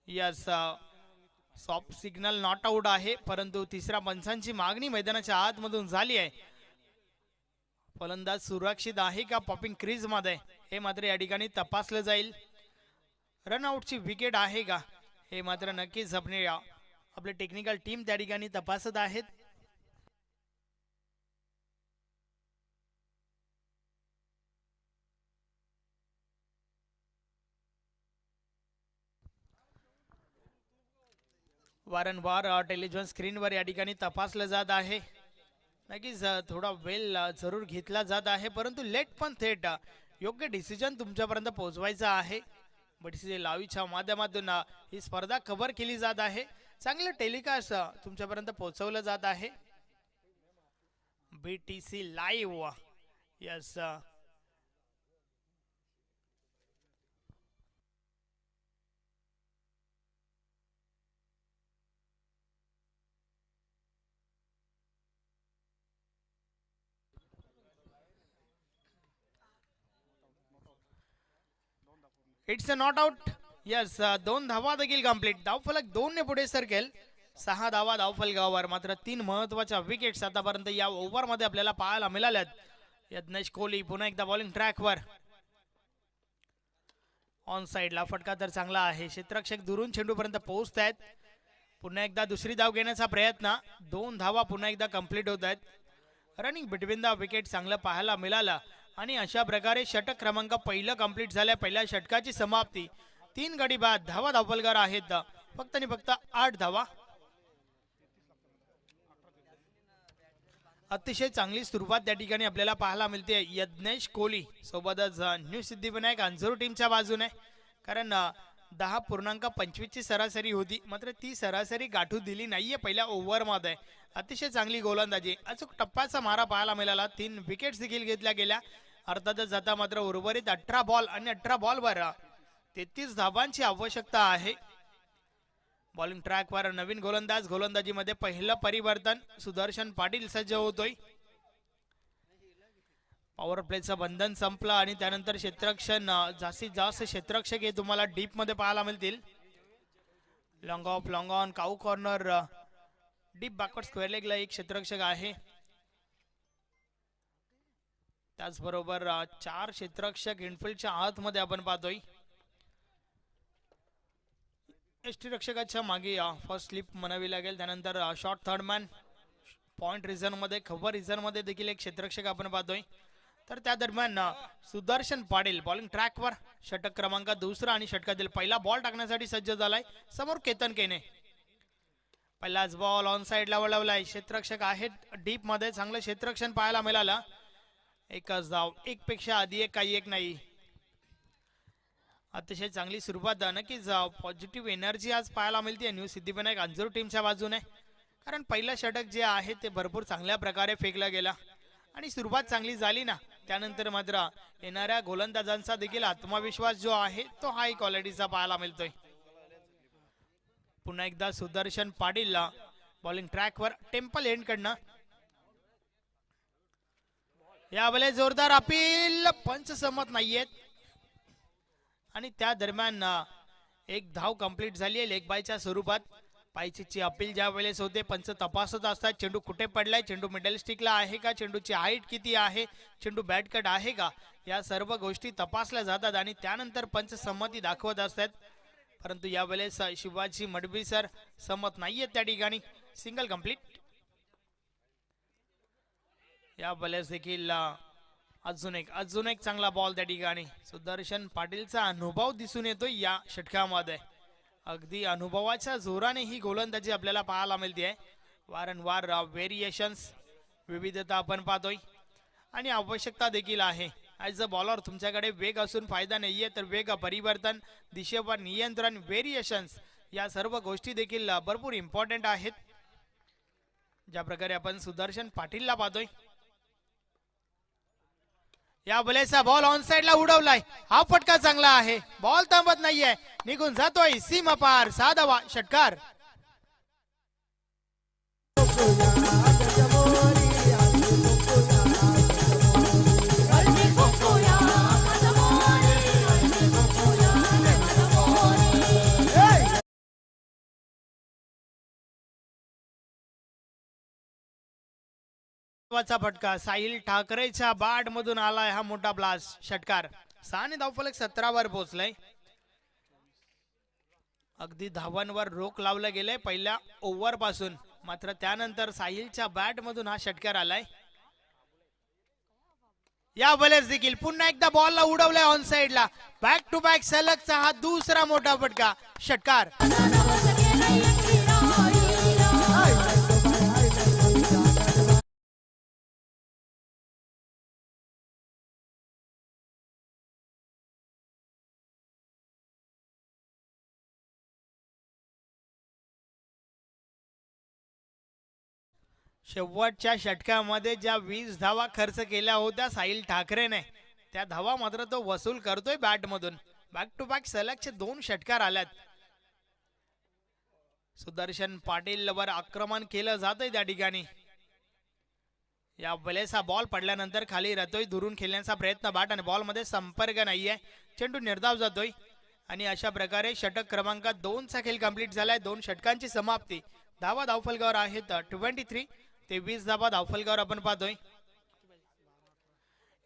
Yes, soft signal not out आहे, परंतु तिसऱ्या पंचांची मागणी मैदानाच्या आतमधून झाली आहे. फलंदाज सुरक्षित आहे का पॉपिंग क्रीज मध्ये हे मात्र या ठिकाणी तपासलं जाईल. रनआउटची विकेट आहे का हे मात्र नक्कीच आपले टेक्निकल टीम त्या ठिकाणी तपासत आहेत. वारंवार टेलिव्हिजन स्क्रीनवर या ठिकाणी तपासलं जात आहे. नक्कीच थोडा वेळ जरूर घेतला जात आहे, परंतु लेट पण थेट योग्य डिसिजन तुमच्यापर्यंत पोहोचवायचा आहे. BTC लाईव्हच्या माध्यमातून ही स्पर्धा कव्हर केली जात आहे. चांगलं टेलिकास्ट तुमच्यापर्यंत पोहोचवलं जात आहे. BTC live yes. It's a not out. Yes, 2 धावा देखील कंप्लीट. धावफलक 2 ने पुढे सरकेल. 6 धावा धावफलकावर. मात्र 3 महत्वाच्या विकेट्स आतापर्यंत या ओव्हर मध्ये आपल्याला पाहायला मिळाल्यात. यज्ञेश कोहली पुन्हा एकदा बॉलिंग ट्रॅकवर. ऑन साइडला फटका तर चांगला आहे. क्षेत्ररक्षक दुरून चेंडूपर्यंत पोहोचत आहेत. पुन्हा एकदा दुसरी धाव घेण्याचा प्रयत्न. 2 धावा पुन्हा एकदा कंप्लीट होत आहेत. रनिंग बिटवीन द विकेट चांगलं पाहायला मिळालं आणि अशा प्रकारे षटक क्रमांक पहिलं कंप्लीट झाल्या. पहिल्या षटकाची समाप्ती. 3 गडी बाद. धावा धावफलकार आहेत फक्त आणि फक्त 8 धावा. अतिशय चांगली सुरुवात त्या ठिकाणी आपल्याला पाहायला मिळते यज्ञेश कोहली सोबतच न्यू सिद्धिविनायक अंजूर टीमच्या बाजूने. कारण 10.25 ची सरासरी होती, मात्र ती सरासरी गाठू दिली नाहीये पहिल्या ओव्हर मध्ये. अतिशय चांगली गोलंदाजी. अचूक टप्प्याचा मारा पाहायला मिळाला. 3 विकेट्स देखील घेतल्या गेल्या. अर्थातच जाता मात्र उर्वरित 18 बॉल आणि 18 बॉलवर 33 धावांची आवश्यकता आहे. बॉलिंग ट्रॅकवर नवीन गोलंदाजीमध्ये पहिलं परिवर्तन. सुदर्शन पाटील सज्ज होतोय. पॉवर प्लेचं बंधन संपलं आणि त्यानंतर क्षेत्ररक्षण जास्तीत जास्त क्षेत्ररक्षक हे तुम्हाला डीप मध्ये पाहायला मिळतील. Long off, long on, cow corner, deep backward square लेगला एक क्षेत्ररक्षक आहे. त्याचबरोबर 4 क्षेत्ररक्षक इनफिल्डच्या आतमध्ये आपण पाहतोय. एसटी रक्षकाच्या मागे फर्स्ट स्लिप म्हणावी लागेल. त्यानंतर short third man, point reason मध्ये, खबर रिझन मध्ये देखील एक क्षेत्ररक्षक आपण पाहतोय. तर त्या दरम्यान सुदर्शन पाटील बॉलिंग ट्रॅकवर. षटक क्रमांक 2 आणि षटकातील पहिला बॉल टाकण्यासाठी सज्ज झालाय. समोर केतन केने. पहिलाच बॉल ऑन साइडला वळवलाय. क्षेत्ररक्षक आहेत डीप मध्ये. चांगलं क्षेत्ररक्षण पाहायला मिळालं. एकच धाव, एक पेक्षा आधी एक, काही एक नाही. अतिशय चांगली सुरुवात. नक्कीच पॉझिटिव्ह एनर्जी आज पाहायला मिळते न्यू सिद्धिविनायक अंजूर टीमच्या बाजूने. कारण पहिलं षटक जे आहे ते भरपूर चांगल्या प्रकारे फेकलं गेला आणि सुरुवात चांगली झाली ना, त्यानंतर मात्र येणाऱ्या गोलंदाजांचा देखील आत्मविश्वास जो आहे तो हाय क्वालिटीचा पाहायला मिळतोय. पुन्हा एकदा सुदर्शन पाटील बॉलिंग ट्रॅकवर. टेम्पल एंड कडनं यावेळेस जोरदार अपील. पंच सहमत नाहीयेत आणि त्या दरम्यान एक धाव कंप्लीट झाली आहे लेग बायच्या स्वरूपात. पायचीची अपील ज्या वेळेस होते पंच तपासत असतात. चेंडू कुठे पडलाय, चेंडू मिडल स्टिकला आहे का, चेंडूची हाईट किती आहे, चेंडू बॅट कट आहे का, या सर्व गोष्टी तपासल्या जातात आणि त्यानंतर पंच संमती दाखवत असतात. परंतु यावेळेस शिवाजी मडवी सर सहमत नाहीयेत त्या ठिकाणी. Single complete. यावेळेस देखील अजून एक चांगला बॉल त्या ठिकाणी. सुदर्शन पाटीलचा अनुभव दिसून येतोय या षटकामध्ये. अगदी अनुभवाच्या जोराने ही गोलंदाजी आपल्याला पाहायला मिळते. वारंवार व्हेरिएशन्स, विविधता आपण पाहतोय आणि आवश्यकता देखील आहे. ॲज अ बॉलर तुमच्याकडे वेग असून फायदा नाहीये, तर वेग, परिवर्तन, दिशेवर नियंत्रण, व्हेरिएशन्स या सर्व गोष्टी देखील भरपूर इम्पॉर्टंट आहेत. ज्या प्रकारे आपण सुदर्शन पाटीलला पाहतोय. या बलेचा बॉल ऑन साइडला उडवलाय. हा फटका चांगला आहे. बॉल थांबत नाहीये, निघून जातोय सीमा पार. 6 धावा. षटकार. हळदी कुंकूया मधमोरी, हळदी कुंकूया मधमोरी. फटका साहिल ठाकरेच्या बॅट मधून आलाय हा मोठा ब्लास्ट. षटकार. 6 ने धावफलक 17 वर पोहोचलाय. अगदी धावांवर रोख लावलं गेलंय पहिल्या ओव्हर पासून. मात्र त्यानंतर साहिलच्या बॅट मधून हा षटकार आलाय. या बॉलर्स देखील पुन्हा एकदा बॉलला उडवलाय ऑन साइडला. बॅक टू बॅक सलगचा हा दुसरा मोठा फटका. षटकार. शेवटच्या षटकामध्ये ज्या 20 धावा खर्च केल्या होत्या साहिल ठाकरेने, त्या धावा मात्र तो वसूल करतोय बॅट मधून. बॅक टू बॅक सलगचे 2 षटकार आल्यात. सुदर्शन पाटील वर आक्रमण केलं जातंय त्या ठिकाणी. या वेळेचा बॉल पडल्यानंतर खाली राहतोय. दुरून खेळण्याचा प्रयत्न बॅट आणि बॉल मध्ये संपर्क नाहीये. चेंडू निर्धाव जातोय आणि अशा प्रकारे षटक क्रमांक 2 चा खेळ कंप्लीट झालाय. 2 षटकांची समाप्ती. धावा धावफलकावर आहेत 23. 23 धावा धावफलकावर आपण पाहतोय.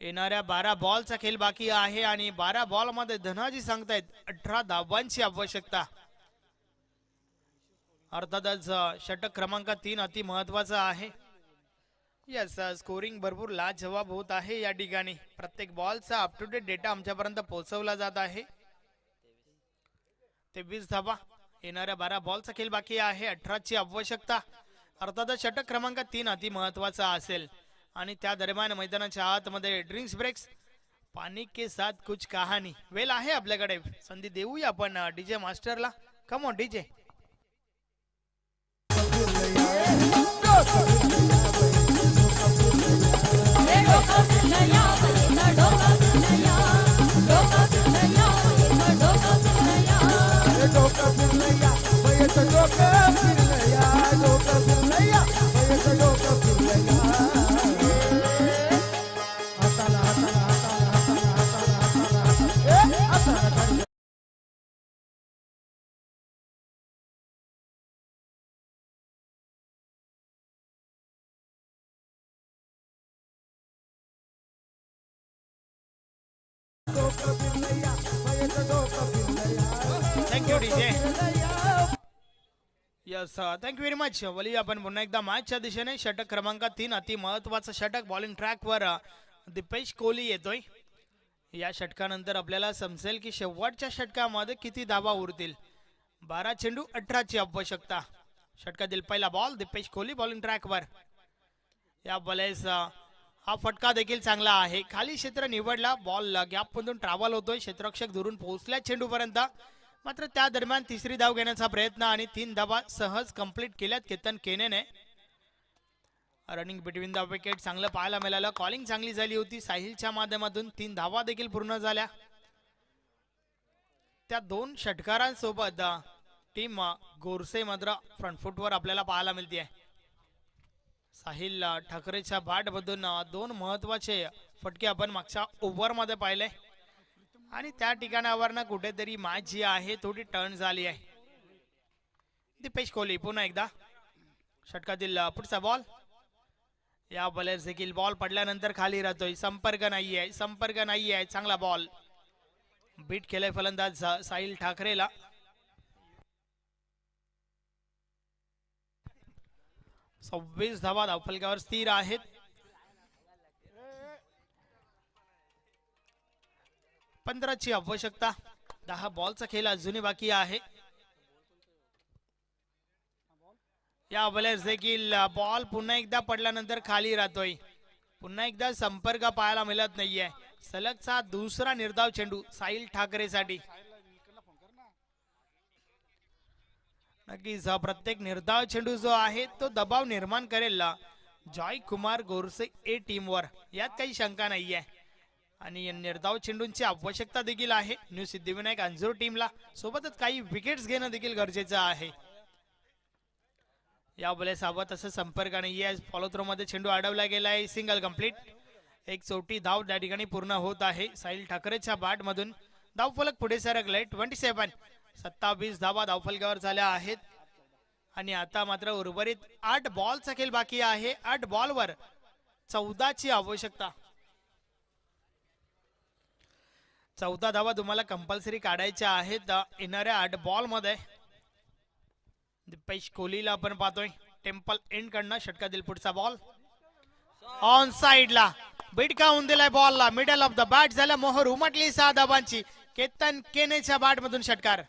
येणाऱ्या 12 बॉलचा खेळ बाकी आहे आणि 12 बॉल मध्ये धनाजी सांगतायत 18 धावांची आवश्यकता. अर्थातच षटक क्रमांक 3 अति महत्वाचा आहे. यस, स्कोरिंग भरपूर लाजवाब होत आहे या ठिकाणी. प्रत्येक बॉलचा अप टू डेट डेटा आमच्यापर्यंत पोहोचवला जात आहे. 23 धावा. येणाऱ्या 12 बॉलचा खेळ बाकी आहे. 18 ची आवश्यकता. अर्थातच षटक क्रमांक 3 अति महत्वाचा असेल आणि त्या दरम्यान मैदानाच्या आतमध्ये ड्रिंक्स ब्रेक्स, पाणी के साथ कुछ कहाणी वेल आहे आपल्याकडे. संधी देऊया आपण डीजे मास्टरला. Come on DJ. Thank you DJ. Yes, thank you very much. वली आपण पुन्हा एकदा मॅचच्या दिशेने. षटक क्रमांक 3 अति महत्वाचं षटक. बॉलिंग ट्रॅकवर दीपेश कोहली येतोय. या षटकानंतर आपल्याला समजेल की शेवटच्या षटकामध्ये किती धावा उरतील. 12 चेंडू 18 ची आवश्यकता. षटकातील पहिला बॉल दीपेश कोहली बॉलिंग ट्रॅकवर. या बॉलेस हा फटका देखील चांगला आहे. खाली क्षेत्र निवडला. बॉल गॅप मधून ट्रॅव्हल होतोय. क्षेत्ररक्षक दुरून पोहोचल्या चेंडू पर्यंत. मात्र त्या दरम्यान तिसरी धाव घेण्याचा प्रयत्न आणि 3 धावा सहज कंप्लीट केल्यात केतन केनेने. रनिंग बिटवीन द विकेट चांगलं पाहायला मिळालं. कॉलिंग चांगली झाली होती साहिलच्या माध्यमातून. 3 धावा देखील पूर्ण झाल्या. त्या 2 षटकारांसोबत टीम गोरसे मात्र फ्रंट फुटवर आपल्याला पाहायला मिळते. साहिल ठाकरेच्या बॅट मधून 2 महत्वाचे फटके आपण मागच्या ओव्हर मध्ये पाहिले आणि त्या ठिकाणावर कुठेतरी मॅच जी आहे थोडी टर्न झाली आहे. दीपेश कोहली पुन्हा एकदा. षटकातील पुढचा बॉल. या बॉलर्स देखील बॉल पडल्यानंतर खाली राहतोय. संपर्क नाहीये. चांगला बॉल बीट केलाय फलंदाज साहिल ठाकरेला. सव्वीस धावा धावफलकावर स्थिर आहेत. 15 ची आवश्यकता. 10 बॉलचा खेळ अजूनही बाकी आहे. या बॉलर्स देखील बॉल पुन्हा एकदा पडल्यानंतर खाली राहतोय. पुन्हा एकदा संपर्क पाहायला मिळत नाहीये. सलगचा दुसरा निर्धाव चेंडू साहिल ठाकरेसाठी. नक्कीच प्रत्येक निर्धाव चेंडू जो आहे तो दबाव निर्माण करेल जॉय कुमार गोरसे ए टीमवर, यात काही शंका नाहीये. आणि निर्धाव चेंडूंची आवश्यकता देखील आहे न्यू सिद्धिविनायक अंजूर टीमला. सोबतच काही विकेट्स घेणं देखील गरजेचं आहे. या बॉलेसोबत असं संपर्क नाहीये. फॉलो थ्रो मध्ये चेंडू अडवला गेलाय. Single complete. एक चौटी धाव त्या ठिकाणी पूर्ण होत आहे साहिल ठाकरेच्या बॅट मधून. धावफलक पुढे सरकलाय. 27 धावा धावफलकावर झाल्या आहेत. आणि आता मात्र उर्वरित 8 बॉलचा खेळ बाकी आहे. 8 बॉलवर 14 ची आवश्यकता. 14 धावा तुम्हाला कंपल्सरी काढायच्या आहेत येणाऱ्या 8 बॉल मध्ये. दीपेश कोहलीला आपण पाहतोय टेम्पल एंड कडनं षटकातील पुढचा बॉल ऑन साइडला बीट काऊन दिलाय बॉलला मिडल ऑफ द बॅट झाला मोहर उमटली 6 धावांची केतन केनेच्या बॅट मधून षटकार.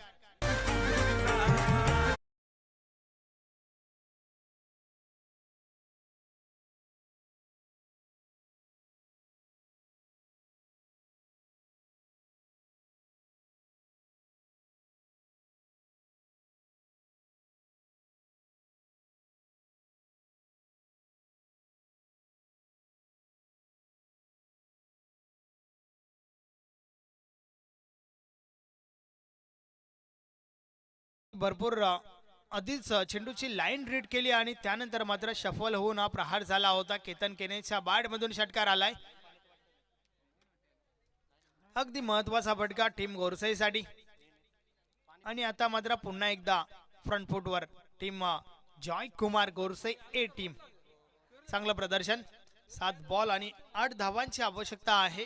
भरपूर आधीच चेंडूची लाईन रीड केली आणि त्यानंतर मात्र शफल होऊन हा प्रहार झाला होता. केतन केनेच्या बॅट मधून षटकार आलाय. अगदी महत्वाचा फटका टीम गोरसाईसाठी आणि आता मात्र पुन्हा एकदा फ्रंट फुटवर team Joy Kumar Gorsai A team. चांगलं प्रदर्शन 7 बॉल आणि 8 धावांची आवश्यकता आहे.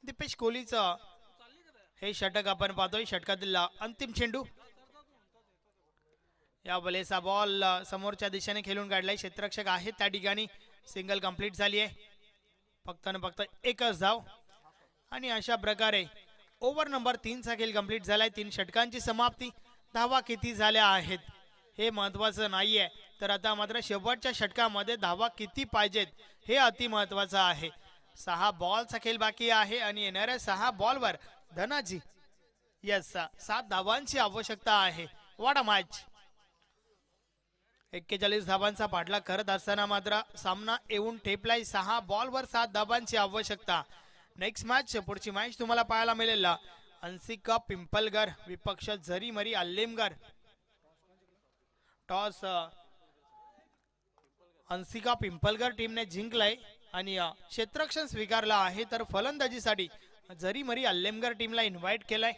दीपेश कोहलीचं हे षटक आपण पाहतोय. षटकातील अंतिम चेंडू या बलेचा बॉल समोरच्या दिशेने खेळून काढलाय. क्षेत्ररक्षक आहे त्या ठिकाणी. सिंगल कंप्लीट झाली आहे. फक्त न फक्त एकच धाव आणि अशा प्रकारे ओव्हर नंबर 3 चा खेळ कंप्लीट झालाय. 3 षटकांची समाप्ती. धावा किती झाल्या आहेत हे महत्वाचं नाहीये तर आता मात्र शेवटच्या षटकामध्ये धावा किती पाहिजेत हे अति महत्वाचं आहे. 6 बॉलचा खेळ बाकी आहे आणि येणाऱ्या 6 बॉलवर धनाजी 7 धावांची आवश्यकता आहे. What a match. 41 धावांचा पाठलाग करत असताना मात्र सामना येऊन ठेपलाय. 6 बॉलवर 7 धावांची आवश्यकता. नेक्स्ट मॅच पुढची मॅच तुम्हाला पाहायला मिळेल अंसिका पिंपलगर विपक्ष झरीमरी अल्लेमगर. टॉस अंसिका पिंपलगर टीमने जिंकलाय आणि क्षेत्ररक्षण स्वीकारला आहे तर फलंदाजीसाठी झरीमरी अल्लेमगर टीमला इन्व्हाइट केलाय.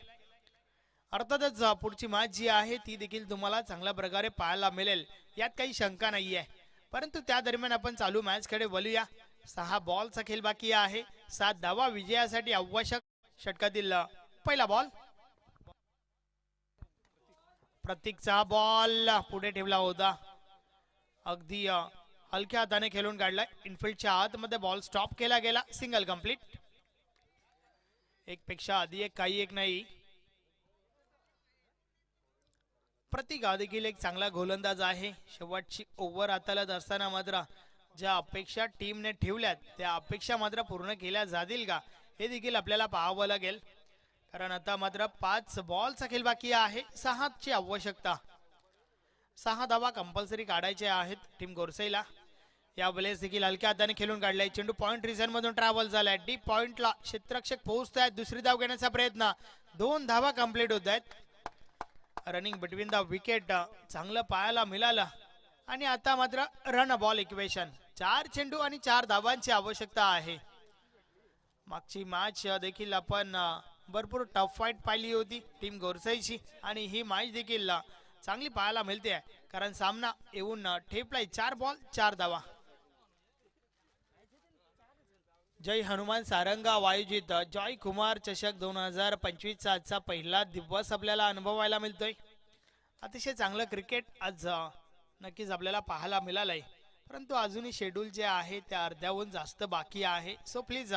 अर्थातच पुढची मॅच जी आहे ती देखील तुम्हाला चांगल्या प्रकारे पाहायला मिळेल यात काही शंका नाहीये. परंतु त्या दरम्यान आपण चालू मॅच कडे वळूया. 6 बॉलचा खेळ बाकी आहे. 7 धावा विजयासाठी आवश्यक. षटकातील पहिला बॉल प्रतीकचा बॉल पुढे ठेवला होता. अगदी हलक्या हाताने खेळून काढलाय. इनफिल्डच्या आतमध्ये बॉल स्टॉप केला गेला. Single complete. एक पेक्षा आधी एक काही एक नाही. प्रतीक हा देखील एक चांगला गोलंदाज आहे. शेवटची ओव्हर हाताळत असताना मात्र ज्या अपेक्षा टीमने ठेवल्यात त्या अपेक्षा मात्र पूर्ण केल्या जातील का हे देखील आपल्याला पाहावं लागेल. कारण आता मात्र 5 बॉलचा खेळ बाकी आहे. 6 ची आवश्यकता. 6 धावा कंपल्सरी काढायचे आहेत टीम गोरसाईला. या वेळेस देखील हलक्या हाताने खेळून काढलाय. चेंडू पॉइंट रिझन मधून ट्रॅव्हल झालाय. डीप पॉइंटला क्षेत्ररक्षक पोहोचतायत. दुसरी धाव घेण्याचा प्रयत्न. 2 धावा कंप्लीट होत आहेत. रनिंग बिटवीन द विकेट चांगलं पाहायला मिळालं आणि आता मात्र रन बॉल इक्वेशन. 4 चेंडू आणि 4 धावांची आवश्यकता आहे. मागची मॅच देखील आपण भरपूर टफ फाईट पाहिली होती टीम गोरसाईची आणि ही मॅच देखील चांगली पाहायला मिळते कारण सामना येऊन ठेपलाय. 4 बॉल 4 धावा. जय हनुमान सारंगा वायोजित जॉय कुमार चषक 2025 चा आजचा पहिला दिवस आपल्याला अनुभवायला मिळतोय. अतिशय चांगलं क्रिकेट आज नक्कीच आपल्याला पाहायला मिळालंय. परंतु अजूनही शेड्यूल जे आहे त्या अर्ध्याहून जास्त बाकी आहे. सो प्लीज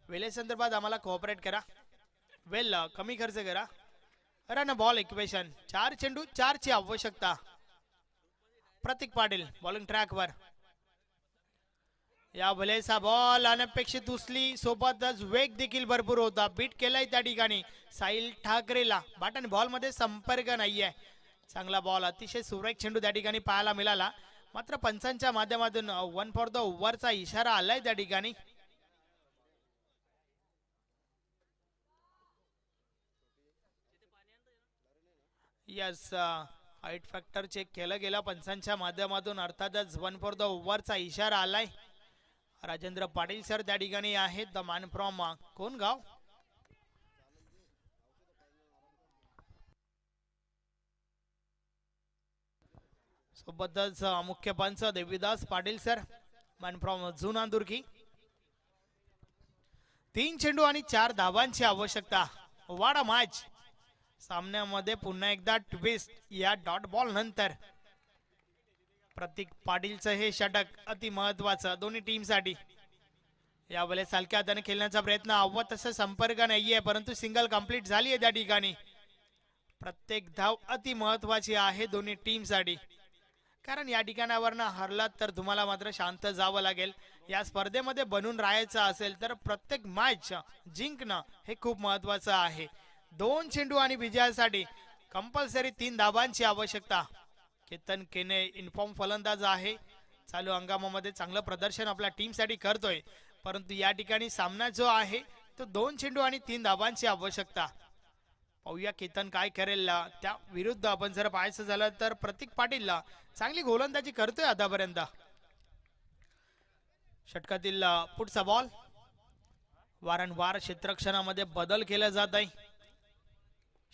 वेळेसंदर्भात आम्हाला कोऑपरेट करा. वेल कमी खर्च करा. Run ball equation. 4 चेंडू 4 ची आवश्यकता. प्रतीक पाटील बॉलिंग ट्रॅकवर. या भलेचा बॉल अनपेक्षित उचली. सोबतच वेग देखील भरपूर होता. बीट केलाय त्या ठिकाणी साहिल ठाकरेला. बॅट आणि बॉल मध्ये संपर्क नाहीये. चांगला बॉल. अतिशय सुरेख चेंडू त्या ठिकाणी पाहायला मिळाला. मात्र पंचांच्या माध्यमातून 1 फॉर द ओव्हरचा इशारा आलाय त्या ठिकाणी. यस हाईट फॅक्टर चेक केलं गेलं पंचांच्या माध्यमातून. अर्थातच 1 फॉर द ओव्हरचा इशारा आलाय. राजेंद्र पाटील सर त्या ठिकाणी आहेत. द मॅन फ्रॉम कोण गाव. सोबतच मुख्य पंच Devidas Patil sir man from जुना दुर्गी. 3 चेंडू आणि 4 धावांची आवश्यकता. वाडा मॅच. सामन्यामध्ये पुन्हा एकदा ट्विस्ट या डॉट बॉल नंतर प्रतीक पाटीलचं हे षटक अति महत्वाचं दोन्ही टीमसाठी. यावेळेस हलक्या हाताने खेळण्याचा प्रयत्न हवा तसं संपर्क नाहीये परंतु सिंगल कंप्लीट झाली आहे त्या ठिकाणी. प्रत्येक धाव अति महत्वाची आहे दोन्ही टीमसाठी कारण या ठिकाणावरनं हरलात तर तुम्हाला मात्र शांत जावं लागेल. या स्पर्धेमध्ये बनून राहायचं असेल तर प्रत्येक मॅच जिंकणं हे खूप महत्वाचं आहे. 2 चेंडू आणि विजयासाठी कंपल्सरी 3 धावांची आवश्यकता. केतन केने इन्फॉर्म फलंदाज आहे. चालू हंगामामध्ये चांगलं प्रदर्शन आपल्या टीमसाठी करतोय परंतु या ठिकाणी सामना जो आहे तो 2 चेंडू आणि 3 धावांची आवश्यकता. पाहूया केतन काय करेल. त्या विरुद्ध आपण जर पाहायचं झालं तर प्रतीक पाटील चांगली गोलंदाजी करतोय आतापर्यंत. षटकातील पुढचा बॉल. वारंवार क्षेत्ररक्षणामध्ये बदल केला जात आहे.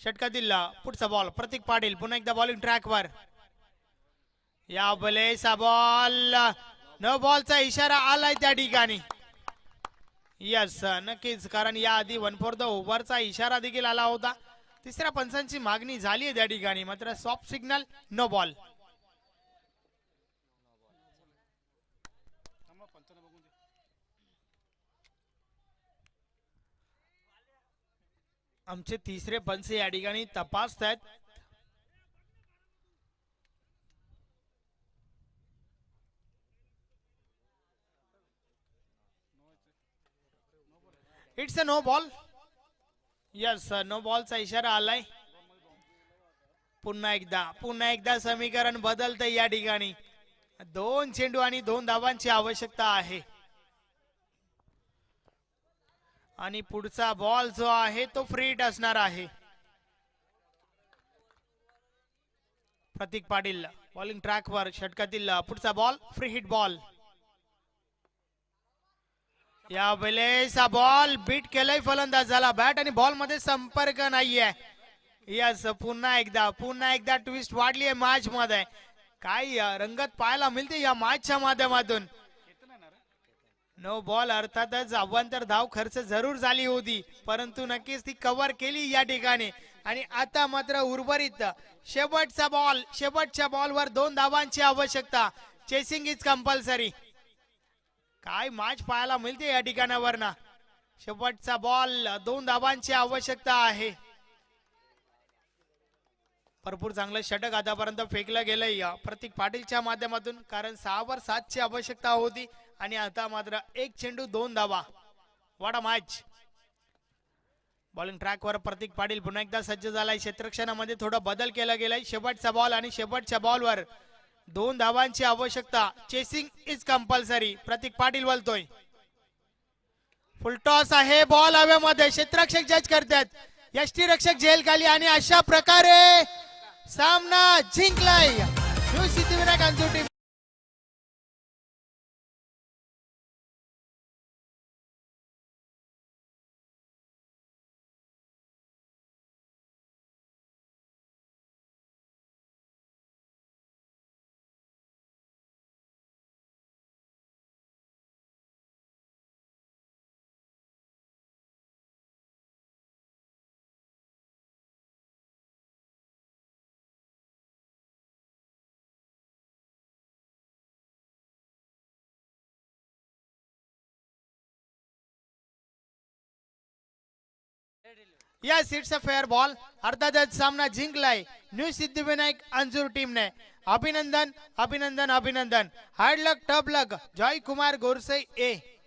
षटकातील पुढचा बॉल प्रतीक पाटील पुन्हा एकदा बॉलिंग ट्रॅकवर. या बलेचा बॉल नो बॉलचा इशारा आलाय त्या ठिकाणी. यस नक्कीच कारण या आधी 1 फॉर द ओव्हरचा इशारा देखील आला होता. तिसऱ्या पंचांची मागणी झाली आहे त्या ठिकाणी मात्र सॉफ्ट सिग्नल नो बॉल. आमचे तिसरे पंच या ठिकाणी तपासतात. It's a no ball. Yes no बॉलचा इशारा आलाय. पुन्हा एकदा समीकरण बदलतंय या ठिकाणी. 2 चेंडू आणि 2 धावांची आवश्यकता आहे आणि पुढचा बॉल जो आहे तो फ्री हिट असणार आहे. प्रतीक पाटील बॉलिंग ट्रॅकवर. षटकातील पुढचा बॉल फ्री हिट बॉल. या वेळेचा बॉल बीट केलाय फलंदाजाला. बॅट आणि बॉल मध्ये संपर्क नाहीये. यस पुन्हा एकदा ट्विस्ट वाढली आहे मॅच मध्ये. काय रंगत पाहायला मिळते या मॅचच्या माध्यमातून. नो बॉल अर्थातच अवांतर धाव खर्च जरूर झाली होती परंतु नक्कीच ती कव्हर केली या ठिकाणी. आणि आता मात्र उर्वरित शेवटच्या बॉलवर 2 धावांची आवश्यकता. Chasing is compulsory. काय मॅच पाहायला मिळते या ठिकाणावर ना. शेवटचा बॉल 2 धावांची आवश्यकता आहे. भरपूर चांगलं षटक आतापर्यंत फेकलं गेलंय प्रतीक पाटीलच्या माध्यमातून कारण 6 वर 7 ची आवश्यकता होती आणि आता मात्र 1 चेंडू 2 धावा. What a match. बॉलिंग ट्रॅकवर प्रतीक पाटील पुन्हा एकदा सज्ज झालाय. क्षेत्ररक्षणामध्ये थोडा बदल केला गेलाय. शेवटचा बॉल आणि शेवटच्या बॉलवर 2 धावांची आवश्यकता. Chasing is compulsory. Prateek Patil बोलतोय. फुल टॉस आहे. बॉल हवेमध्ये. क्षेत्ररक्षक जज करतात. यष्टीरक्षक झेल खाली आणि अशा प्रकारे सामना जिंकलाय new Siddhivinayak Anjur team. Yes it's a fair ball. अर्थातच सामना जिंकलाय न्यू सिद्धिविनायक अंजुर टीमने. अभिनंदन. Hard luck tough luck. Joy Kumar Gorse ए.